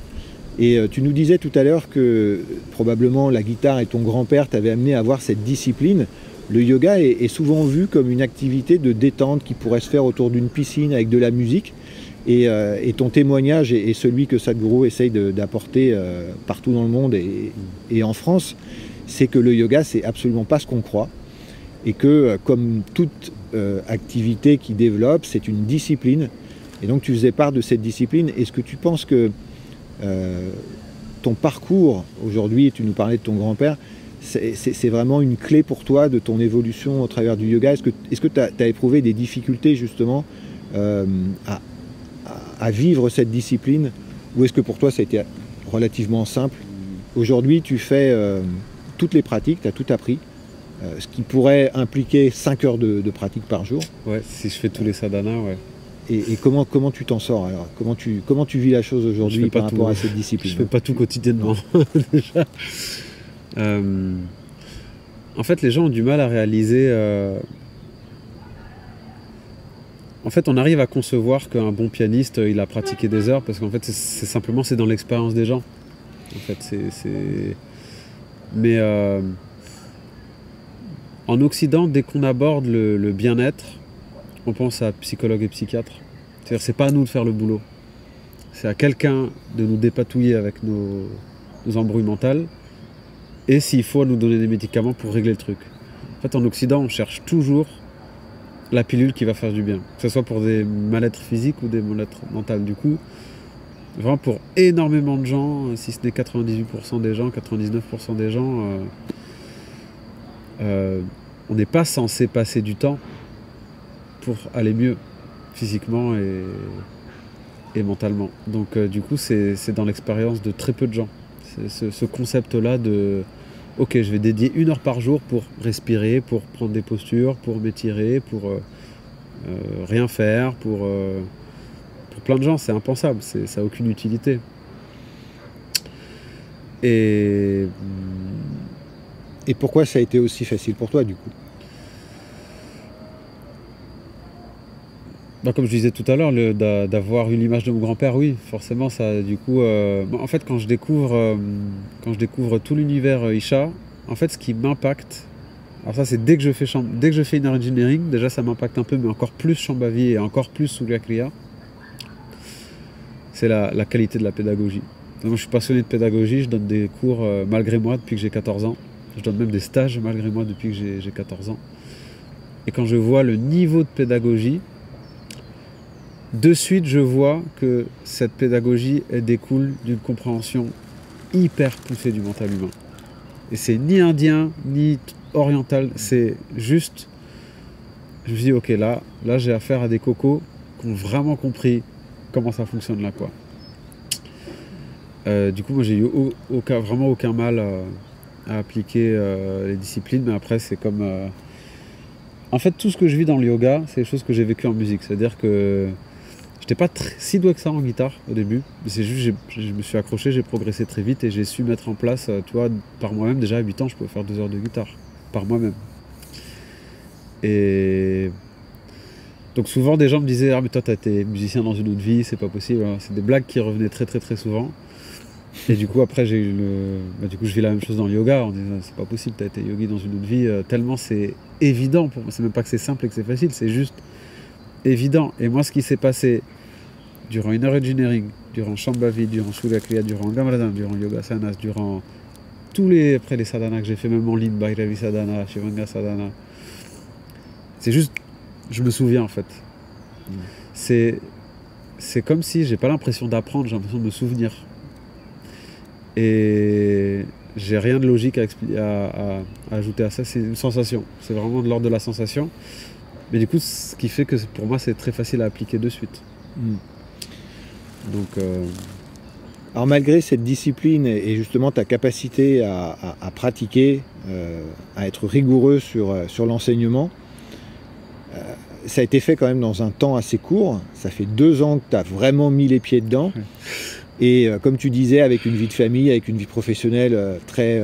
Et tu nous disais tout à l'heure que probablement la guitare et ton grand-père t'avaient amené à avoir cette discipline. Le yoga est souvent vu comme une activité de détente qui pourrait se faire autour d'une piscine avec de la musique. Et ton témoignage est celui que Sadhguru essaye d'apporter partout dans le monde et en France, c'est que le yoga, c'est absolument pas ce qu'on croit. Et que, comme toute activité qui développe, c'est une discipline. Et donc tu faisais part de cette discipline. Est-ce que tu penses que ton parcours aujourd'hui, tu nous parlais de ton grand-père, c'est vraiment une clé pour toi de ton évolution au travers du yoga? Est-ce que tu as éprouvé des difficultés justement à vivre cette discipline, ou est-ce que pour toi ça a été relativement simple? Aujourd'hui tu fais toutes les pratiques, tu as tout appris, ce qui pourrait impliquer 5 heures de pratique par jour. Ouais, si je fais tous les sadhanas, ouais. Et comment tu t'en sors alors? Comment tu vis la chose aujourd'hui par rapport à cette discipline? Je fais pas tout quotidiennement déjà. En fait, les gens ont du mal à réaliser. En fait, on arrive à concevoir qu'un bon pianiste, il a pratiqué des heures, parce qu'en fait, c'est dans l'expérience des gens. En fait, Mais en Occident, dès qu'on aborde le bien-être, on pense à psychologue et psychiatre. C'est-à-dire, c'est pas à nous de faire le boulot. C'est à quelqu'un de nous dépatouiller avec nos embrouilles mentales, et s'il faut, nous donner des médicaments pour régler le truc. En fait, en Occident, on cherche toujours la pilule qui va faire du bien, que ce soit pour des mal-être physiques ou des mal-être mentales. Du coup, vraiment pour énormément de gens, si ce n'est 98% des gens, 99% des gens, on n'est pas censé passer du temps pour aller mieux physiquement et mentalement. Donc du coup, c'est dans l'expérience de très peu de gens. C'est ce concept-là de ok, je vais dédier 1 heure par jour pour respirer, pour prendre des postures, pour m'étirer, pour rien faire, pour plein de gens, c'est impensable, ça n'a aucune utilité. Et pourquoi ça a été aussi facile pour toi, du coup? Comme je disais tout à l'heure, d'avoir eu l'image de mon grand-père, oui, forcément, ça, du coup... en fait, quand je découvre tout l'univers Isha, en fait, ce qui m'impacte, alors ça, c'est dès que je fais inner engineering, déjà, ça m'impacte un peu, mais encore plus Shambhavi et encore plus Surya Kriya, c'est la qualité de la pédagogie. Donc, moi, je suis passionné de pédagogie, je donne des cours malgré moi depuis que j'ai 14 ans. Je donne même des stages malgré moi depuis que j'ai 14 ans. Et quand je vois le niveau de pédagogie, de suite, je vois que cette pédagogie, elle découle d'une compréhension hyper poussée du mental humain. Et c'est ni indien, ni oriental, c'est juste... Je me suis dit, ok, là j'ai affaire à des cocos qui ont vraiment compris comment ça fonctionne là, quoi. Du coup, moi, j'ai eu vraiment aucun mal à appliquer les disciplines, mais après, c'est comme... En fait, tout ce que je vis dans le yoga, c'est des choses que j'ai vécues en musique. C'est-à-dire que j'étais pas si doué que ça en guitare au début. C'est juste je me suis accroché, j'ai progressé très vite et j'ai su mettre en place, tu vois, par moi-même. Déjà à 8 ans, je pouvais faire 2 heures de guitare, par moi-même. Et donc souvent, des gens me disaient « Ah, mais toi, t'as été musicien dans une autre vie, c'est pas possible. » C'est des blagues qui revenaient très, très, très souvent. Et du coup, après, j'ai eu du coup, je vis la même chose dans le yoga en disant c'est pas possible, t'as été yogi dans une autre vie, tellement c'est évident pour moi. C'est même pas que c'est simple et que c'est facile, c'est juste évident. Et moi, ce qui s'est passé durant Inner Engineering, durant Shambhavi, durant Surya Kriya, durant Gamradhan, durant Yogasanas, durant après les sadhanas que j'ai fait, même en ligne, Bhairavi Sadhana, Shivanga Sadhana, c'est juste, je me souviens en fait. C'est comme si j'ai pas l'impression d'apprendre, j'ai l'impression de me souvenir. Et j'ai rien de logique à ajouter à ça, c'est une sensation. C'est vraiment de l'ordre de la sensation. Mais du coup, ce qui fait que pour moi, c'est très facile à appliquer de suite. Donc, Alors malgré cette discipline et justement ta capacité à pratiquer, à être rigoureux sur l'enseignement, ça a été fait quand même dans un temps assez court. Ça fait 2 ans que tu as vraiment mis les pieds dedans. Et comme tu disais, avec une vie de famille, avec une vie professionnelle très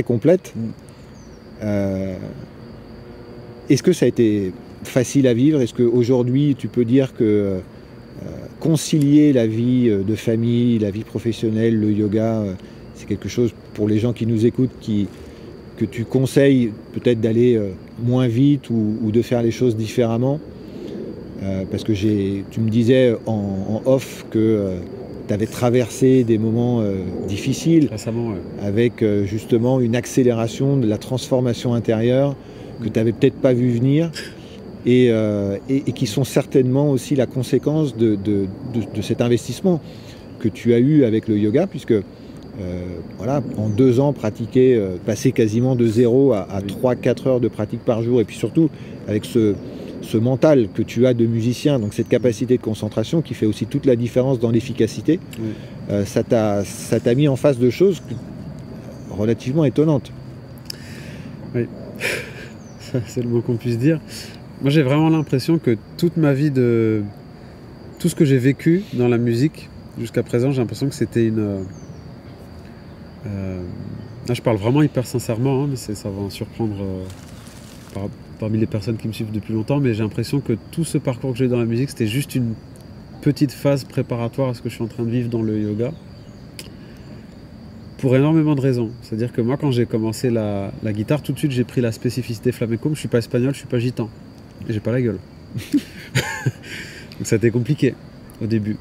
complète. Est-ce que ça a été facile à vivre? Est-ce qu'aujourd'hui, tu peux dire que concilier la vie de famille, la vie professionnelle, le yoga, c'est quelque chose pour les gens qui nous écoutent, que tu conseilles peut-être d'aller moins vite ou de faire les choses différemment? Parce que tu me disais en off que tu avais traversé des moments difficiles, récemment, ouais. Avec justement une accélération de la transformation intérieure que tu n'avais peut-être pas vu venir et qui sont certainement aussi la conséquence de cet investissement que tu as eu avec le yoga, puisque voilà, en 2 ans pratiquer, passer quasiment de 0 à 3-4 heures de pratique par jour, et puis surtout avec ce mental que tu as de musicien, donc cette capacité de concentration qui fait aussi toute la différence dans l'efficacité, ça t'a mis en face de choses relativement étonnantes. Oui, c'est le mot qu'on puisse dire. Moi j'ai vraiment l'impression que toute ma vie, tout ce que j'ai vécu dans la musique jusqu'à présent, j'ai l'impression que c'était là je parle vraiment hyper sincèrement, hein, mais ça va en surprendre parmi les personnes qui me suivent depuis longtemps, mais j'ai l'impression que tout ce parcours que j'ai dans la musique, c'était juste une petite phase préparatoire à ce que je suis en train de vivre dans le yoga, pour énormément de raisons. C'est-à-dire que moi, quand j'ai commencé la guitare, tout de suite, j'ai pris la spécificité flamenco. Je suis pas espagnol, je suis pas gitan, et j'ai pas la gueule. Donc ça a été compliqué au début.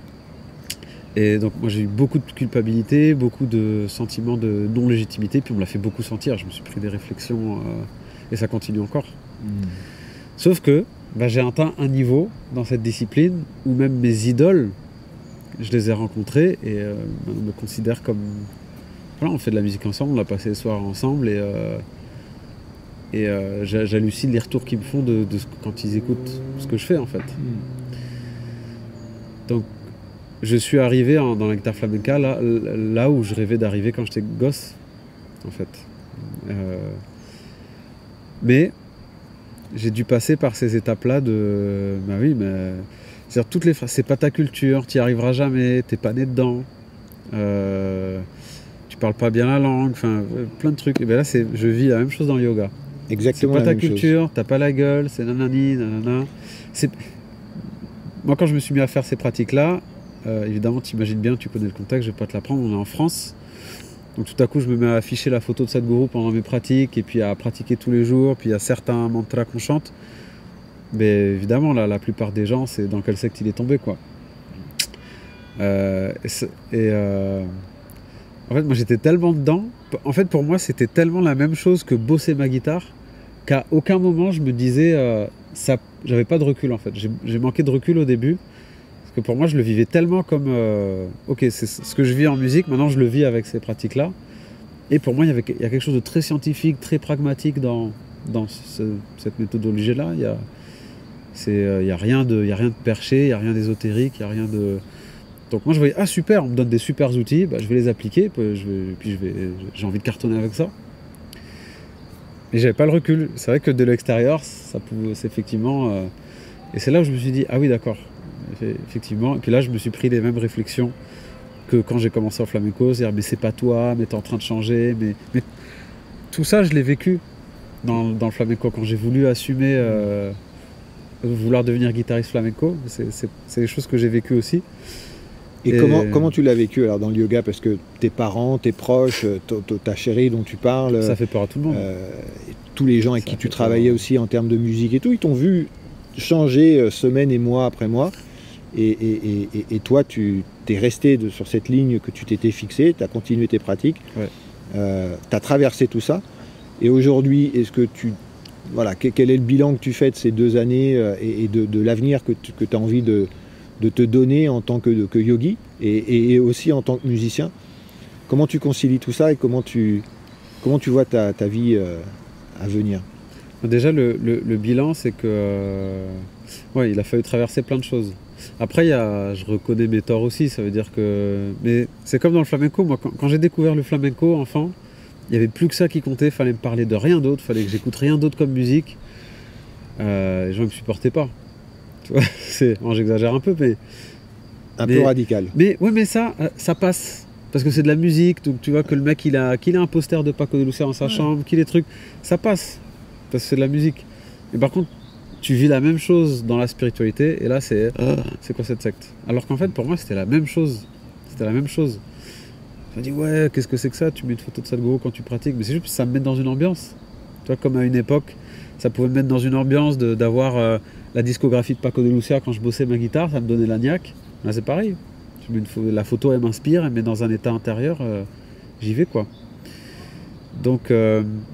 Et donc moi j'ai eu beaucoup de culpabilité, beaucoup de sentiments de non-légitimité, puis on me l'a fait beaucoup sentir. Je me suis pris des réflexions et ça continue encore. Sauf que j'ai atteint un niveau dans cette discipline où même mes idoles, je les ai rencontrées et on me considère comme... Voilà, on fait de la musique ensemble, on a passé les soirs ensemble et j'hallucine les retours qu'ils me font quand ils écoutent ce que je fais en fait. Donc je suis arrivé dans la guitare flamenca là où je rêvais d'arriver quand j'étais gosse en fait. Mais j'ai dû passer par ces étapes-là de... Bah oui, mais... C'est-à-dire toutes les phrases, c'est pas ta culture, tu n'y arriveras jamais, t'es pas né dedans, tu parles pas bien la langue, enfin plein de trucs. Et bien là, je vis la même chose dans le yoga. exactement pas la ta même chose. culture, t'as pas la gueule, c'est nanani, nanana. Moi, quand je me suis mis à faire ces pratiques-là, évidemment, t'imagines bien, tu connais le contexte, je vais pas te l'apprendre, on est en France. Donc tout à coup, je me mets à afficher la photo de Sadhguru pendant mes pratiques, et puis à pratiquer tous les jours, puis il y a certains mantras qu'on chante. Mais évidemment, là, la plupart des gens, c'est dans quel secte il est tombé, quoi. En fait, moi, j'étais tellement dedans. En fait, pour moi, c'était tellement la même chose que bosser ma guitare, qu'à aucun moment, je me disais... j'avais pas de recul, en fait. J'ai manqué de recul au début. Parce que pour moi, je le vivais tellement comme... ok, c'est ce que je vis en musique, maintenant, je le vis avec ces pratiques-là. Et pour moi, il y a quelque chose de très scientifique, très pragmatique dans cette méthodologie-là. Il y a rien de perché, il n'y a rien d'ésotérique, il n'y a rien de... Donc moi je voyais, ah super, on me donne des super outils, je vais les appliquer, j'ai envie de cartonner avec ça. Et j'avais pas le recul. C'est vrai que de l'extérieur, ça pouvait, c'est effectivement... et c'est là où je me suis dit, ah oui d'accord, effectivement. Et puis là je me suis pris les mêmes réflexions que quand j'ai commencé au flamenco, c'est-à-dire mais c'est pas toi, mais t'es en train de changer, mais tout ça je l'ai vécu dans le flamenco, quand j'ai voulu assumer... vouloir devenir guitariste flamenco, c'est des choses que j'ai vécues aussi. Et comment tu l'as vécu alors dans le yoga? Parce que tes parents, tes proches, ta chérie dont tu parles... Ça fait peur à tout le monde. Tous les gens avec qui tu travaillais aussi en termes de musique et tout, ils t'ont vu changer semaine et mois après mois. Et toi, tu t'es resté sur cette ligne que tu t'étais fixée, tu as continué tes pratiques, ouais. Tu as traversé tout ça. Et aujourd'hui, est-ce que voilà, quel est le bilan que tu fais de ces 2 années et de l'avenir que tu as envie de te donner en tant que yogi et aussi en tant que musicien? Comment tu concilies tout ça et comment tu vois ta vie à venir? Déjà, le bilan, c'est que ouais, il a fallu traverser plein de choses. Après, je reconnais mes torts aussi, ça veut dire que... Mais c'est comme dans le flamenco, moi, quand j'ai découvert le flamenco, enfant, il n'y avait plus que ça qui comptait, il fallait me parler de rien d'autre, il fallait que j'écoute rien d'autre comme musique. Les gens ne me supportaient pas. Tu vois, j'exagère un peu, mais... Un peu radical. Mais ouais, mais ça passe. Parce que c'est de la musique, donc tu vois que le mec, qu'il a un poster de Paco de Lucia dans sa chambre, qu'il ait trucs, ça passe. Parce que c'est de la musique. Mais par contre, tu vis la même chose dans la spiritualité, et là, c'est quoi cette secte? Alors qu'en fait, pour moi, c'était la même chose. C'était la même chose. Je me dis, ouais, qu'est-ce que c'est que ça? Tu mets une photo de Sadhguru quand tu pratiques, mais c'est juste que ça me met dans une ambiance. Tu vois, comme à une époque, ça pouvait me mettre dans une ambiance d'avoir la discographie de Paco de Lucia quand je bossais ma guitare, ça me donnait la niaque. Là, c'est pareil. La photo, elle m'inspire, elle me met dans un état intérieur, j'y vais, quoi. Donc,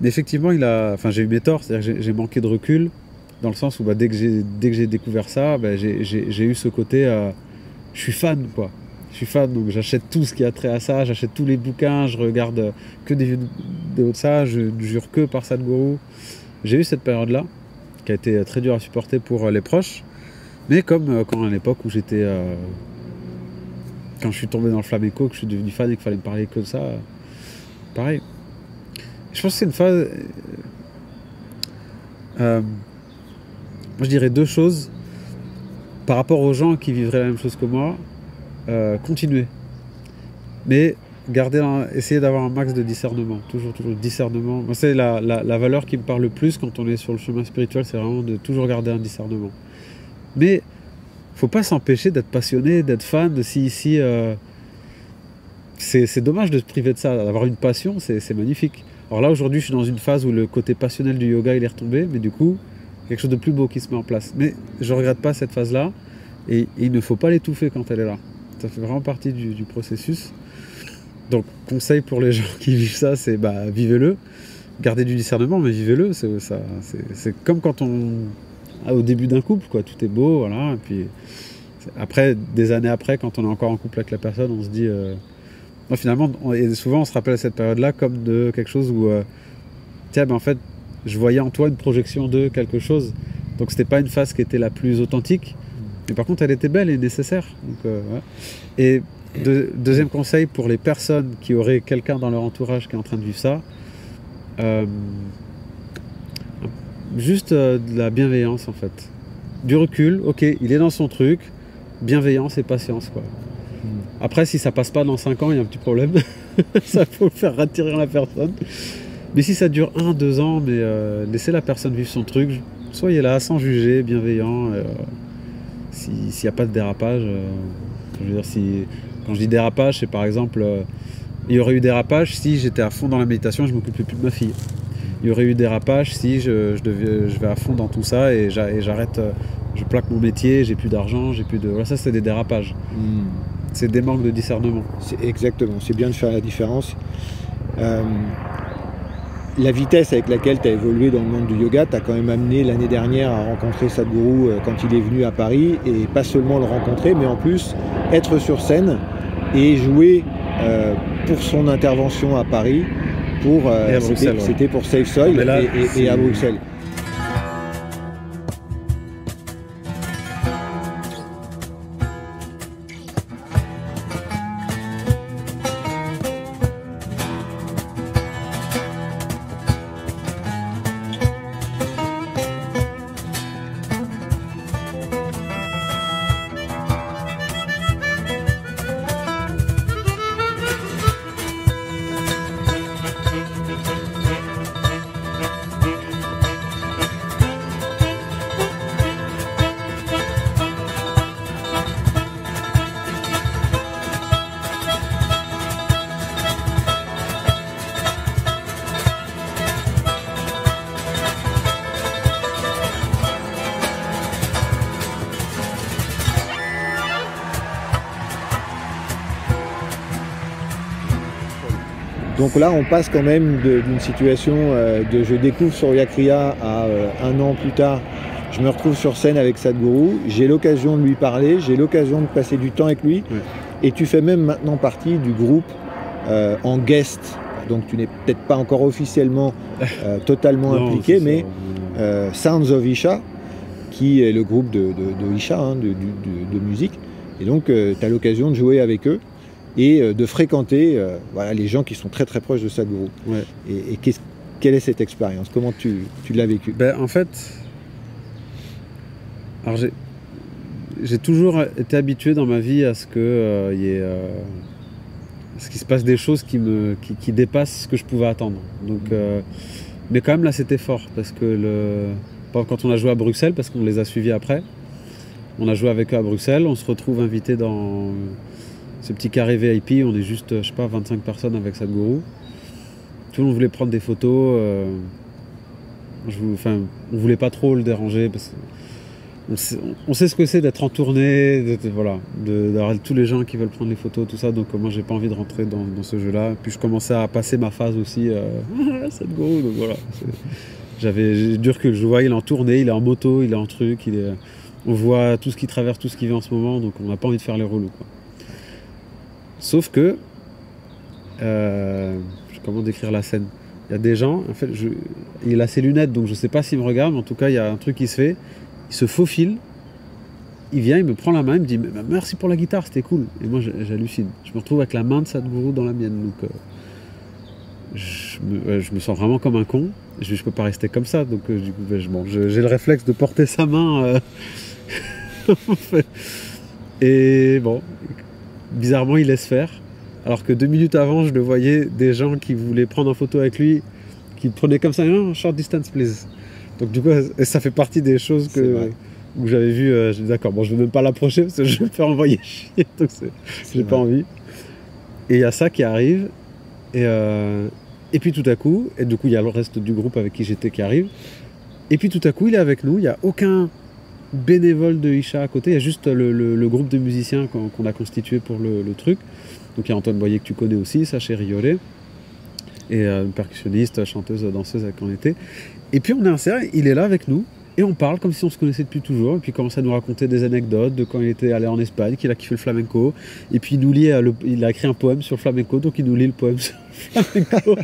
effectivement, j'ai eu mes torts, c'est-à-dire que j'ai manqué de recul, dans le sens où dès que j'ai découvert ça, j'ai eu ce côté, je suis fan, quoi. Je suis fan, donc j'achète tout ce qui a trait à ça, j'achète tous les bouquins, je regarde que des vidéos de ça, je jure que par Sadhguru. J'ai eu cette période-là, qui a été très dure à supporter pour les proches, mais comme quand à l'époque où j'étais... quand je suis tombé dans le flamenco, que je suis devenu fan et qu'il fallait me parler que de ça, pareil. Je pense que c'est une phase... moi je dirais 2 choses par rapport aux gens qui vivraient la même chose que moi. Continuer, mais essayer d'avoir un max de discernement, toujours discernement. Moi, c'est la valeur qui me parle le plus quand on est sur le chemin spirituel, c'est vraiment de toujours garder un discernement. Mais faut pas s'empêcher d'être passionné, d'être fan, de c'est dommage de se priver de ça, d'avoir une passion, c'est magnifique. Alors là aujourd'hui je suis dans une phase où le côté passionnel du yoga il est retombé, mais du coup quelque chose de plus beau qui se met en place. Mais je regrette pas cette phase là, et il ne faut pas l'étouffer quand elle est là. Ça fait vraiment partie du processus. Donc, conseil pour les gens qui vivent ça, c'est vivez-le. Gardez du discernement, mais vivez-le. C'est comme quand au début d'un couple, quoi. Tout est beau, voilà. Et puis, après, des années après, quand on est encore en couple avec la personne, on se dit... finalement, et souvent, on se rappelle à cette période-là comme de quelque chose où... tiens, en fait, je voyais en toi une projection de quelque chose. Donc, c'était pas une phase qui était la plus authentique. Mais par contre, elle était belle et nécessaire. Donc, ouais. Et deuxième conseil pour les personnes qui auraient quelqu'un dans leur entourage qui est en train de vivre ça, juste de la bienveillance en fait. Du recul, ok, il est dans son truc, bienveillance et patience, quoi. Après, si ça passe pas dans 5 ans, il y a un petit problème. Ça faut faire retirer la personne. Mais si ça dure 1, 2 ans, mais laissez la personne vivre son truc, soyez là, sans juger, bienveillant. S'il n'y a pas de dérapage, je veux dire, quand je dis dérapage, c'est par exemple, il y aurait eu dérapage si j'étais à fond dans la méditation, je ne m'occupais plus de ma fille. Il y aurait eu dérapage si je vais à fond dans tout ça et j'arrête, je plaque mon métier, j'ai plus d'argent, j'ai plus de... Voilà, ça c'est des dérapages. C'est des manques de discernement. Exactement, c'est bien de faire la différence. La vitesse avec laquelle tu as évolué dans le monde du yoga t'a quand même amené l'année dernière à rencontrer Sadhguru quand il est venu à Paris, et pas seulement le rencontrer, mais en plus être sur scène et jouer pour son intervention à Paris. C'était pour Safe Soil et à Bruxelles. Donc là, on passe quand même d'une situation de je découvre Surya Kriya à 1 an plus tard, je me retrouve sur scène avec Sadhguru, j'ai l'occasion de lui parler, j'ai l'occasion de passer du temps avec lui, et tu fais même maintenant partie du groupe en guest. Donc tu n'es peut-être pas encore officiellement totalement impliqué, mais Sounds of Isha, qui est le groupe de Isha, hein, de musique, et donc tu as l'occasion de jouer avec eux et de fréquenter voilà, les gens qui sont très très proches de Sadhguru. Et quelle est cette expérience? Comment tu l'as vécu? En fait, alors j'ai toujours été habitué dans ma vie à ce que ce qui se passe des choses qui dépassent ce que je pouvais attendre. Donc, mais quand même là c'était fort, parce que quand on a joué à Bruxelles, parce qu'on les a suivis après, on a joué avec eux à Bruxelles, on se retrouve invité dans ce petit carré VIP, on est juste, je sais pas, 25 personnes avec Sadhguru. Tout le monde voulait prendre des photos. On voulait pas trop le déranger, parce on sait ce que c'est d'être en tournée, d'avoir tous les gens qui veulent prendre les photos, tout ça. Donc moi j'ai pas envie de rentrer dans ce jeu-là. Puis je commençais à passer ma phase aussi, Sadhguru, donc voilà. J'ai du recul, je vois, il est en tournée, il est en moto, il est en truc, on voit tout ce qui traverse, tout ce qui vit en ce moment, donc on n'a pas envie de faire les relous, quoi. Sauf que, comment décrire la scène? Il y a des gens, en fait, il a ses lunettes, donc je ne sais pas s'il me regarde, mais en tout cas, il y a un truc qui se fait, il se faufile, il vient, il me prend la main, il me dit « Merci pour la guitare, c'était cool ». Et moi, j'hallucine. Je me retrouve avec la main de Sadhguru dans la mienne, donc je me sens vraiment comme un con. Je ne peux pas rester comme ça, donc du coup, j'ai le réflexe de porter sa main. Et bon... Bizarrement, il laisse faire, alors que 2 minutes avant, je le voyais, des gens qui voulaient prendre en photo avec lui, qui le prenaient comme ça, « short distance, please ». Donc du coup, ça fait partie des choses où j'avais vu, j'ai dit d'accord, bon, je ne vais même pas l'approcher parce que je vais me faire envoyer chier, donc j'ai pas envie. Et il y a ça qui arrive, et puis tout à coup, et du coup, il y a le reste du groupe avec qui j'étais qui arrive, et puis tout à coup, il est avec nous, il n'y a aucun bénévole de Isha à côté, il y a juste le groupe de musiciens qu'on a constitué pour le truc. Donc il y a Antoine Boyer que tu connais aussi, Sacha Riolet, et une percussionniste, chanteuse, danseuse avec qui on était. Et puis on est inséré, il est là avec nous, et on parle comme si on se connaissait depuis toujours, et puis il commence à nous raconter des anecdotes de quand il était allé en Espagne, qu'il a kiffé le flamenco, et puis il a écrit un poème sur le flamenco, donc il nous lit le poème sur le flamenco.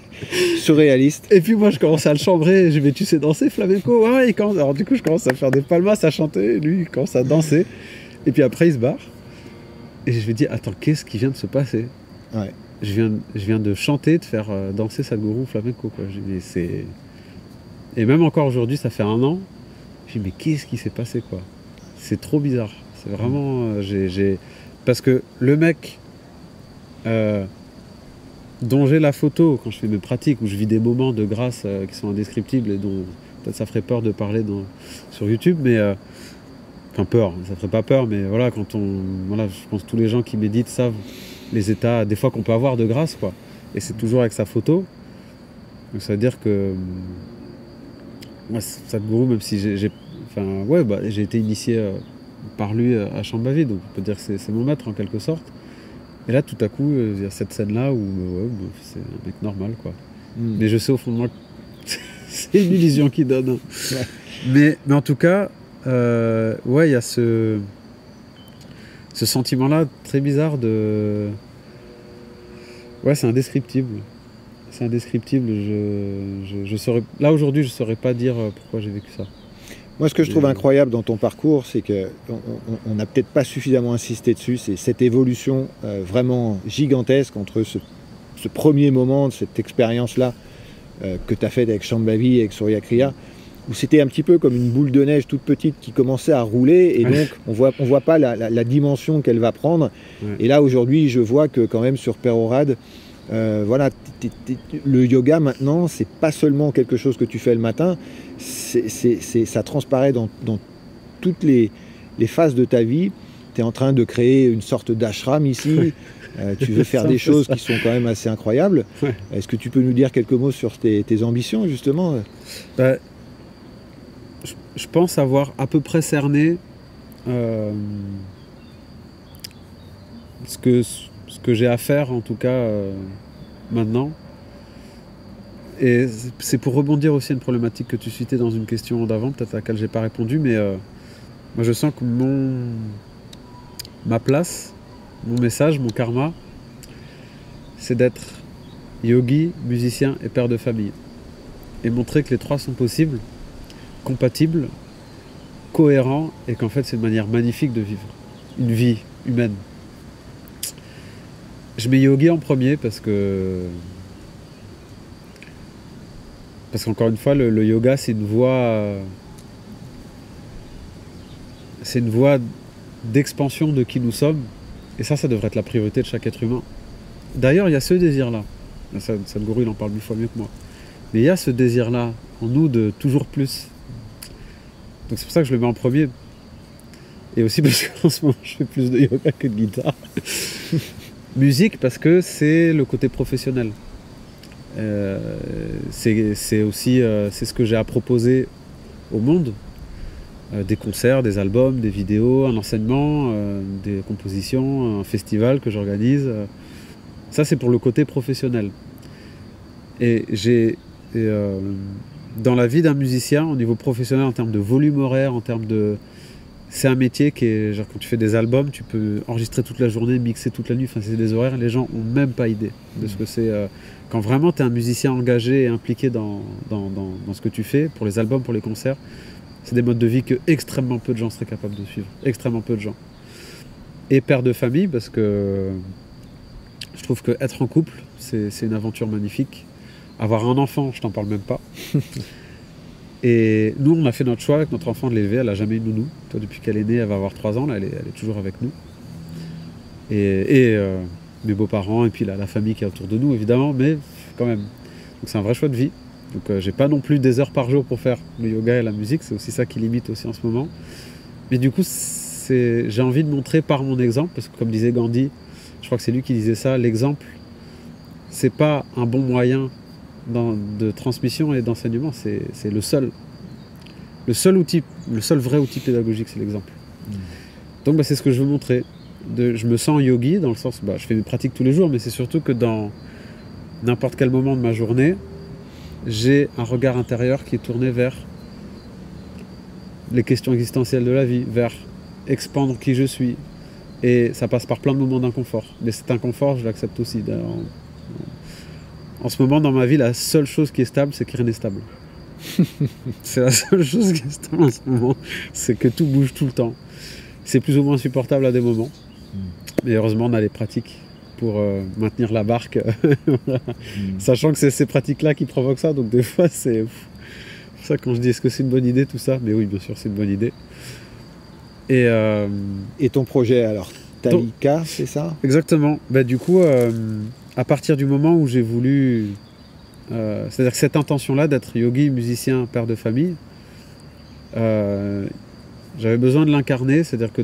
Surréaliste. Et puis moi je commence à le chambrer, je vais tu sais danser flamenco? Ouais, alors du coup je commence à faire des palmas, à chanter, lui il commence à danser, et puis après il se barre, et je lui dis attends, qu'est-ce qui vient de se passer? Ouais. Je viens de chanter, de faire danser Sadhguru flamenco, quoi. Et même encore aujourd'hui, ça fait 1 an, je dis mais qu'est-ce qui s'est passé, quoi? C'est trop bizarre. C'est vraiment... Parce que le mec, dont j'ai la photo quand je fais mes pratiques, où je vis des moments de grâce qui sont indescriptibles et dont peut-être ça ferait peur de parler sur YouTube, mais enfin peur, ça ferait pas peur, mais voilà, voilà, je pense que tous les gens qui méditent savent les états, des fois qu'on peut avoir de grâce, quoi. Et c'est toujours avec sa photo. Donc ça veut dire que moi, Sadhguru, même si j'ai été initié par lui à Shambhavi, donc on peut dire que c'est mon maître en quelque sorte. Et là, tout à coup, il y a cette scène-là où c'est un mec normal, quoi. Mais je sais au fond de moi que c'est une illusion qui donne. Ouais. Mais en tout cas, il y a ce sentiment-là très bizarre de... Ouais, c'est indescriptible. C'est indescriptible. Je saurais... Là, aujourd'hui, je ne saurais pas dire pourquoi j'ai vécu ça. Moi, ce que je trouve incroyable dans ton parcours, c'est qu'on n'a peut-être pas suffisamment insisté dessus, c'est cette évolution vraiment gigantesque entre ce premier moment, de cette expérience-là que tu as faite avec Shambhavi et avec Surya Kriya, où c'était un petit peu comme une boule de neige toute petite qui commençait à rouler, et donc on voit pas la dimension qu'elle va prendre. Ouais. Et là, aujourd'hui, je vois que quand même sur Perorade, voilà, le yoga maintenant, c'est pas seulement quelque chose que tu fais le matin, ça transparaît dans toutes les phases de ta vie. Tu es en train de créer une sorte d'ashram ici, tu veux faire des choses qui sont quand même assez incroyables. Ouais. Est-ce que tu peux nous dire quelques mots sur tes ambitions, justement? Je pense avoir à peu près cerné ce que j'ai à faire, en tout cas maintenant. Et c'est pour rebondir aussi à une problématique que tu citais dans une question d'avant, peut-être à laquelle j'ai pas répondu, mais moi je sens que ma place, mon message, mon karma, c'est d'être yogi, musicien et père de famille. Et montrer que les trois sont possibles, compatibles, cohérents, et qu'en fait c'est une manière magnifique de vivre une vie humaine. Je mets yogi en premier parce qu'encore une fois, le yoga, c'est une voie d'expansion de qui nous sommes. Et ça devrait être la priorité de chaque être humain. D'ailleurs, il y a ce désir-là. Sadhguru, il en parle 1000 fois mieux que moi. Mais il y a ce désir-là en nous de toujours plus. Donc c'est pour ça que je le mets en premier. Et aussi parce qu'en ce moment, je fais plus de yoga que de guitare. Musique, parce que c'est le côté professionnel. C'est aussi c'est ce que j'ai à proposer au monde, des concerts, des albums, des vidéos, un enseignement, des compositions, un festival que j'organise. Ça c'est pour le côté professionnel. Et dans la vie d'un musicien, au niveau professionnel, en termes de volume horaire, en termes de... C'est un métier qui est... Genre quand tu fais des albums, tu peux enregistrer toute la journée, mixer toute la nuit, enfin c'est des horaires, les gens n'ont même pas idée de ce que c'est... Quand vraiment tu es un musicien engagé et impliqué dans ce que tu fais, pour les albums, pour les concerts, c'est des modes de vie que extrêmement peu de gens seraient capables de suivre. Extrêmement peu de gens. Et père de famille, parce que je trouve qu'être en couple, c'est une aventure magnifique. Avoir un enfant, je t'en parle même pas. Et nous, on a fait notre choix avec notre enfant de l'élever. Elle n'a jamais eu de nounou. Toi, depuis qu'elle est née, elle va avoir 3 ans. Là, elle est toujours avec nous. Et mes beaux-parents, et puis la famille qui est autour de nous, évidemment, mais quand même. Donc c'est un vrai choix de vie. Donc j'ai pas non plus des heures par jour pour faire le yoga et la musique. C'est aussi ça qui limite aussi en ce moment. Mais du coup, j'ai envie de montrer par mon exemple, parce que comme disait Gandhi, je crois que c'est lui qui disait ça, l'exemple, c'est pas un bon moyen de transmission et d'enseignement, c'est le seul outil, le seul vrai outil pédagogique, c'est l'exemple. Donc c'est ce que je veux montrer. Je me sens yogi dans le sens, je fais mes pratiques tous les jours, mais c'est surtout que dans n'importe quel moment de ma journée, j'ai un regard intérieur qui est tourné vers les questions existentielles de la vie, vers expandre qui je suis. Et ça passe par plein de moments d'inconfort. Mais cet inconfort, je l'accepte aussi. En ce moment, dans ma vie, la seule chose qui est stable, c'est que rien n'est stable. C'est la seule chose qui est stable en ce moment, c'est que tout bouge tout le temps. C'est plus ou moins insupportable à des moments. Mais heureusement, on a les pratiques pour maintenir la barque. Sachant que c'est ces pratiques-là qui provoquent ça. Donc des fois, c'est pour ça quand je dis est-ce que c'est une bonne idée tout ça. Mais oui, bien sûr, c'est une bonne idée. Et ton projet alors, Talika, c'est ça? Exactement. Du coup, à partir du moment où j'ai voulu... c'est-à-dire que cette intention-là d'être yogi, musicien, père de famille, j'avais besoin de l'incarner, c'est-à-dire que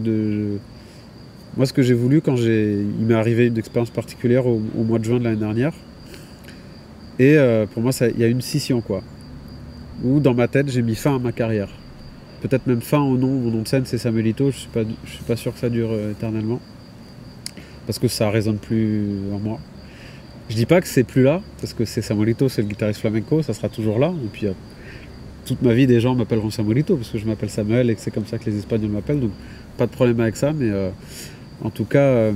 moi ce que j'ai voulu quand il m'est arrivé une expérience particulière au mois de juin de l'année dernière, et pour moi il y a une scission quoi, où dans ma tête j'ai mis fin à ma carrière, peut-être même fin au nom, mon nom de scène c'est Samuelito, je suis pas sûr que ça dure éternellement, parce que ça résonne plus en moi. Je dis pas que c'est plus là, parce que c'est Samuelito, c'est le guitariste flamenco, ça sera toujours là, et puis toute ma vie des gens m'appelleront Samuelito, parce que je m'appelle Samuel et que c'est comme ça que les Espagnols m'appellent, donc pas de problème avec ça, mais en tout cas,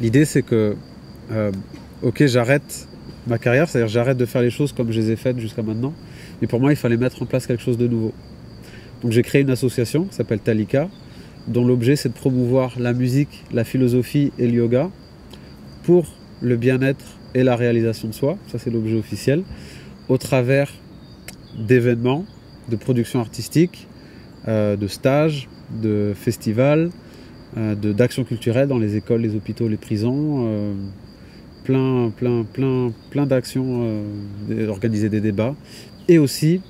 l'idée c'est que, ok, j'arrête ma carrière, c'est-à-dire j'arrête de faire les choses comme je les ai faites jusqu'à maintenant, mais pour moi il fallait mettre en place quelque chose de nouveau. Donc j'ai créé une association qui s'appelle Talika, dont l'objet c'est de promouvoir la musique, la philosophie et le yoga pour le bien-être et la réalisation de soi, ça c'est l'objet officiel, au travers d'événements, de productions artistiques, de stages, de festivals, d'actions culturelles dans les écoles, les hôpitaux, les prisons, plein d'actions, organiser des débats, et aussi,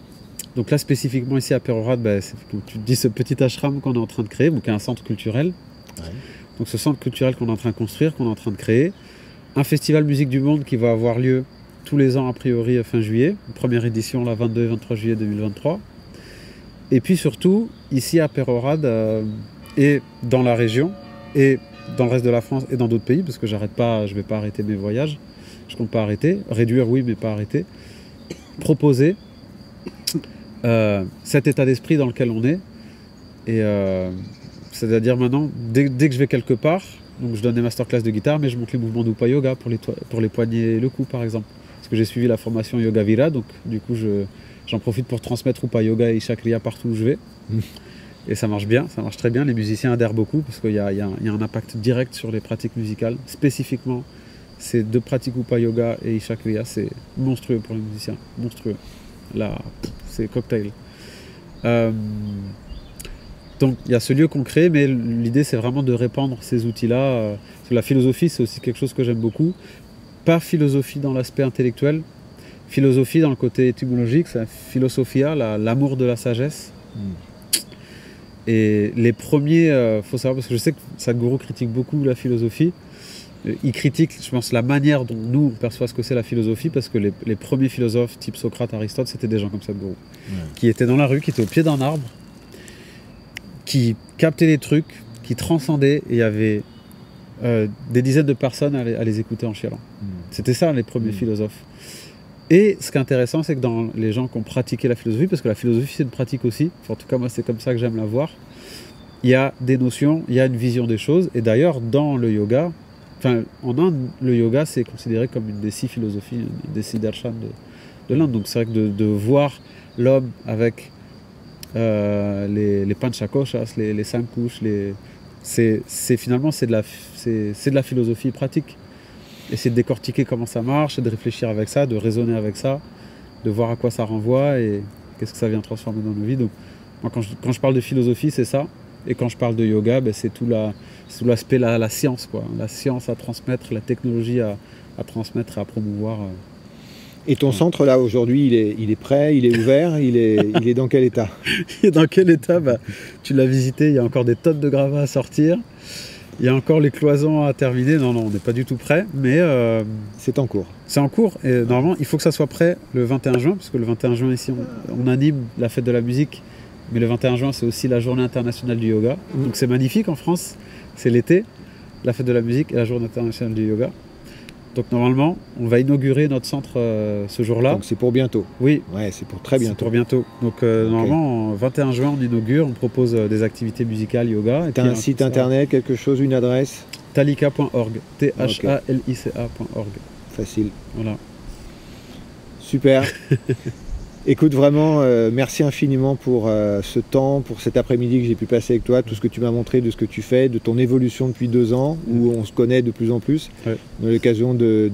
donc là spécifiquement ici à Perohrad, c'est comme tu te dis ce petit ashram qu'on est en train de créer, donc un centre culturel. Ouais. Donc ce centre culturel qu'on est en train de construire, qu'on est en train de créer, un festival musique du monde qui va avoir lieu tous les ans a priori fin juillet, première édition la 22 et 23 juillet 2023. Et puis surtout, ici à Perohrad et dans la région, et dans le reste de la France et dans d'autres pays, parce que je ne vais pas arrêter mes voyages, je ne compte pas arrêter, réduire oui mais pas arrêter, proposer cet état d'esprit dans lequel on est, et c'est-à-dire maintenant, dès que je vais quelque part, donc je donne des masterclass de guitare, mais je montre les mouvements d'Upa Yoga pour les poignets et le cou par exemple. Parce que j'ai suivi la formation Yoga Vira, donc du coup j'en profite pour transmettre Upa Yoga et Isha Kriya partout où je vais. Et ça marche bien, ça marche très bien, les musiciens adhèrent beaucoup parce qu'il y a un impact direct sur les pratiques musicales. Spécifiquement, ces deux pratiques Upa Yoga et Isha Kriya, c'est monstrueux pour les musiciens, monstrueux. Là, c'est cocktail. Donc il y a ce lieu qu'on crée, mais l'idée c'est vraiment de répandre ces outils-là. La philosophie c'est aussi quelque chose que j'aime beaucoup. Pas philosophie dans l'aspect intellectuel, philosophie dans le côté étymologique, c'est philosophia, l'amour de la sagesse. Et les premiers, faut savoir, parce que je sais que Sadhguru critique beaucoup la philosophie, il critique, je pense, la manière dont nous on perçoit ce que c'est la philosophie, parce que les premiers philosophes type Socrate, Aristote, c'était des gens comme Sadhguru, qui étaient dans la rue, qui étaient au pied d'un arbre, qui captaient les trucs, qui transcendaient, et il y avait des dizaines de personnes à les écouter en chialant. C'était ça les premiers philosophes. Et ce qui est intéressant, c'est que dans les gens qui ont pratiqué la philosophie, parce que la philosophie c'est une pratique aussi, enfin, en tout cas moi c'est comme ça que j'aime la voir, il y a des notions, il y a une vision des choses, et d'ailleurs dans le yoga, enfin en Inde, le yoga c'est considéré comme une des 6 philosophies, une des 6 darshan de l'Inde, donc c'est vrai que de voir l'homme avec les panchakoshas, les 5 couches, finalement c'est de la philosophie pratique. Et c'est de décortiquer comment ça marche, de réfléchir avec ça, de raisonner avec ça, de voir à quoi ça renvoie et qu'est-ce que ça vient transformer dans nos vies. Donc, moi, quand je parle de philosophie, c'est ça. Et quand je parle de yoga, c'est tout l'aspect, la science, quoi. La science à transmettre, la technologie à transmettre et à promouvoir. Et ton centre, là, aujourd'hui, il est prêt, il est ouvert, il est dans quel état? Il est dans quel état? Tu l'as visité, il y a encore des tonnes de gravats à sortir. Il y a encore les cloisons à terminer. Non, on n'est pas du tout prêt, mais... c'est en cours. C'est en cours, et normalement, il faut que ça soit prêt le 21 juin, parce que le 21 juin, ici, on anime la fête de la musique, mais le 21 juin, c'est aussi la journée internationale du yoga. Donc c'est magnifique en France, c'est l'été, la fête de la musique et la journée internationale du yoga. Donc normalement, on va inaugurer notre centre ce jour-là. Donc c'est pour bientôt. Oui. Ouais, c'est pour très bientôt. C'est pour bientôt. Donc normalement, 21 juin, on inaugure, on propose des activités musicales, yoga. Tu as un site internet, quelque chose, une adresse? Talika.org. Thalika.org. Facile. Voilà. Super. Écoute, vraiment, merci infiniment pour ce temps, pour cet après-midi que j'ai pu passer avec toi, tout ce que tu m'as montré de ce que tu fais, de ton évolution depuis 2 ans, où on se connaît de plus en plus. Ouais. On a l'occasion de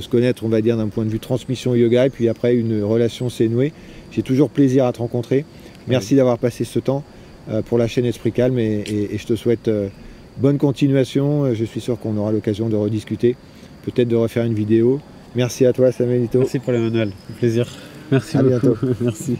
se connaître, on va dire, d'un point de vue transmission yoga, et puis après, une relation s'est nouée. J'ai toujours plaisir à te rencontrer. Merci d'avoir passé ce temps pour la chaîne Esprit Calme, et je te souhaite bonne continuation. Je suis sûr qu'on aura l'occasion de rediscuter, peut-être de refaire une vidéo. Merci à toi Samuelito. Merci pour les manuels, plaisir. Merci à beaucoup. Bientôt. Merci.